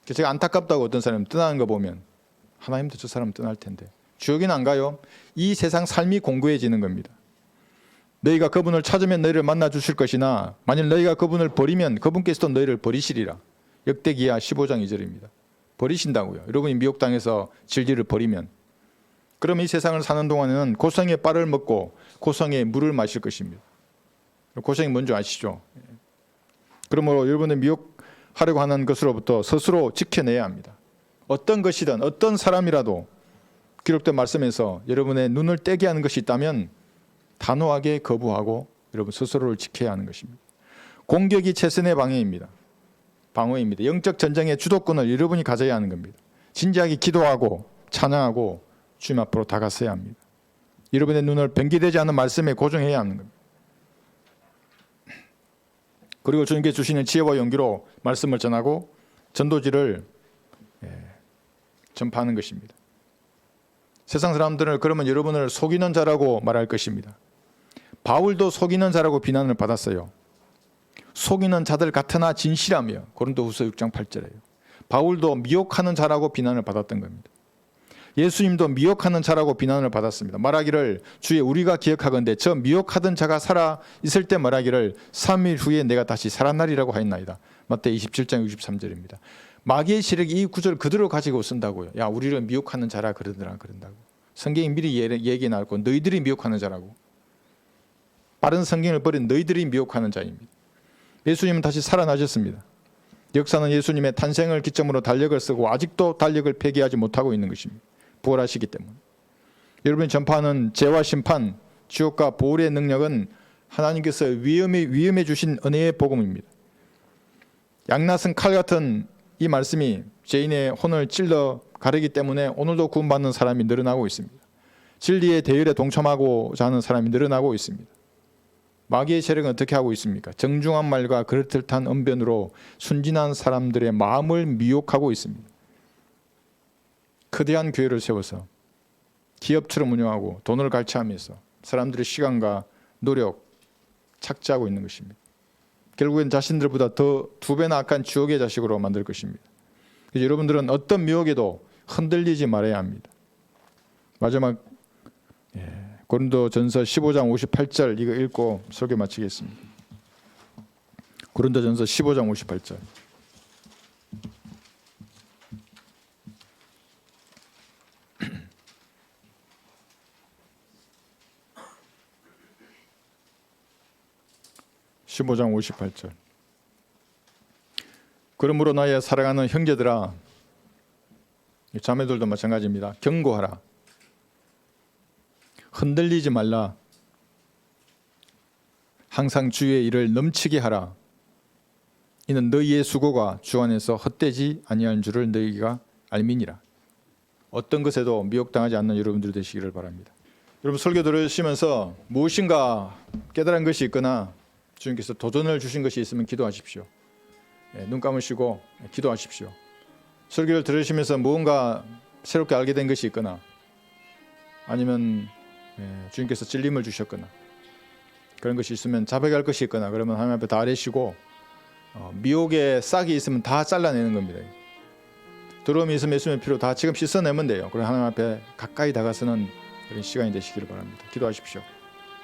제가 안타깝다고 어떤 사람이 떠나는 거 보면 하나님도 저 사람 떠날 텐데 지옥에는 안 가요. 이 세상 삶이 공고해지는 겁니다. 너희가 그분을 찾으면 너희를 만나 주실 것이나 만일 너희가 그분을 버리면 그분께서도 너희를 버리시리라. 역대기야 15장 2절입니다. 버리신다고요. 여러분이 미혹당해서 진리를 버리면. 그럼 이 세상을 사는 동안에는 고성의 빨을 먹고 고성의 물을 마실 것입니다. 고성이 뭔지 아시죠? 그러므로 여러분을 미혹하려고 하는 것으로부터 스스로 지켜내야 합니다. 어떤 것이든 어떤 사람이라도 기록된 말씀에서 여러분의 눈을 떼게 하는 것이 있다면 단호하게 거부하고 여러분 스스로를 지켜야 하는 것입니다. 공격이 최선의 방어입니다. 영적 전쟁의 주도권을 여러분이 가져야 하는 겁니다. 진지하게 기도하고 찬양하고 주님 앞으로 다가서야 합니다. 여러분의 눈을 변기되지 않는 말씀에 고정해야 하는 겁니다. 그리고 주님께 주시는 지혜와 용기로 말씀을 전하고 전도지를 전파하는 것입니다. 세상 사람들은 그러면 여러분을 속이는 자라고 말할 것입니다. 바울도 속이는 자라고 비난을 받았어요. 속이는 자들 같으나 진실하며 고린도후서 6장 8절에요. 바울도 미혹하는 자라고 비난을 받았던 겁니다. 예수님도 미혹하는 자라고 비난을 받았습니다. 말하기를 주의 우리가 기억하건대 저 미혹하던 자가 살아 있을 때 말하기를 3일 후에 내가 다시 살아나리라고 하였나이다. 마태 27장 63절입니다. 마귀의 세력이 이 구절을 그대로 가지고 쓴다고요. 야 우리를 미혹하는 자라 그런다고. 성경이 미리 얘기해 놨고 너희들이 미혹하는 자라고. 바른 성경을 버린 너희들이 미혹하는 자입니다. 예수님은 다시 살아나셨습니다. 역사는 예수님의 탄생을 기점으로 달력을 쓰고 아직도 달력을 폐기하지 못하고 있는 것입니다. 부활하시기 때문에. 여러분이 전파하는 죄와 심판, 지옥과 보혈의 능력은 하나님께서 위험해 주신 은혜의 복음입니다. 양낯은 칼 같은 이 말씀이 죄인의 혼을 찔러 가르기 때문에 오늘도 구원받는 사람이 늘어나고 있습니다. 진리의 대열에 동참하고자 하는 사람이 늘어나고 있습니다. 마귀의 세력은 어떻게 하고 있습니까? 정중한 말과 그럴듯한 언변으로 순진한 사람들의 마음을 미혹하고 있습니다. 거대한 교회를 세워서 기업처럼 운영하고 돈을 갈취하면서 사람들의 시간과 노력 착취하고 있는 것입니다. 결국엔 자신들보다 더 2배나 악한 지옥의 자식으로 만들 것입니다. 그래서 여러분들은 어떤 미혹에도 흔들리지 말아야 합니다. 마지막 고린도전서 15장 58절 이거 읽고 설교 마치겠습니다. 고린도전서 15장 58절. (15장 58절) 그러므로 나의 사랑하는 형제들아, 자매들도 마찬가지입니다. 경고하라. 흔들리지 말라. 항상 주의 일을 넘치게 하라. 이는 너희의 수고가 주 안에서 헛되지 아니한 줄을 너희가 알미니라. 어떤 것에도 미혹당하지 않는 여러분들 되시기를 바랍니다. 여러분 설교 들으시면서 무엇인가 깨달은 것이 있거나 주님께서 도전을 주신 것이 있으면 기도하십시오. 눈 감으시고 기도하십시오. 설교를 들으시면서 무언가 새롭게 알게 된 것이 있거나 아니면 주님께서 찔림을 주셨거나 그런 것이 있으면 자백할 것이 있거나 그러면 하나님 앞에 다 아뢰시고 미혹의 싹이 있으면 다 잘라내는 겁니다. 더러움이 있으면 예수님의 피로 다 지금 씻어내면 돼요. 그럼 하나님 앞에 가까이 다가서는 그런 시간이 되시기를 바랍니다. 기도하십시오.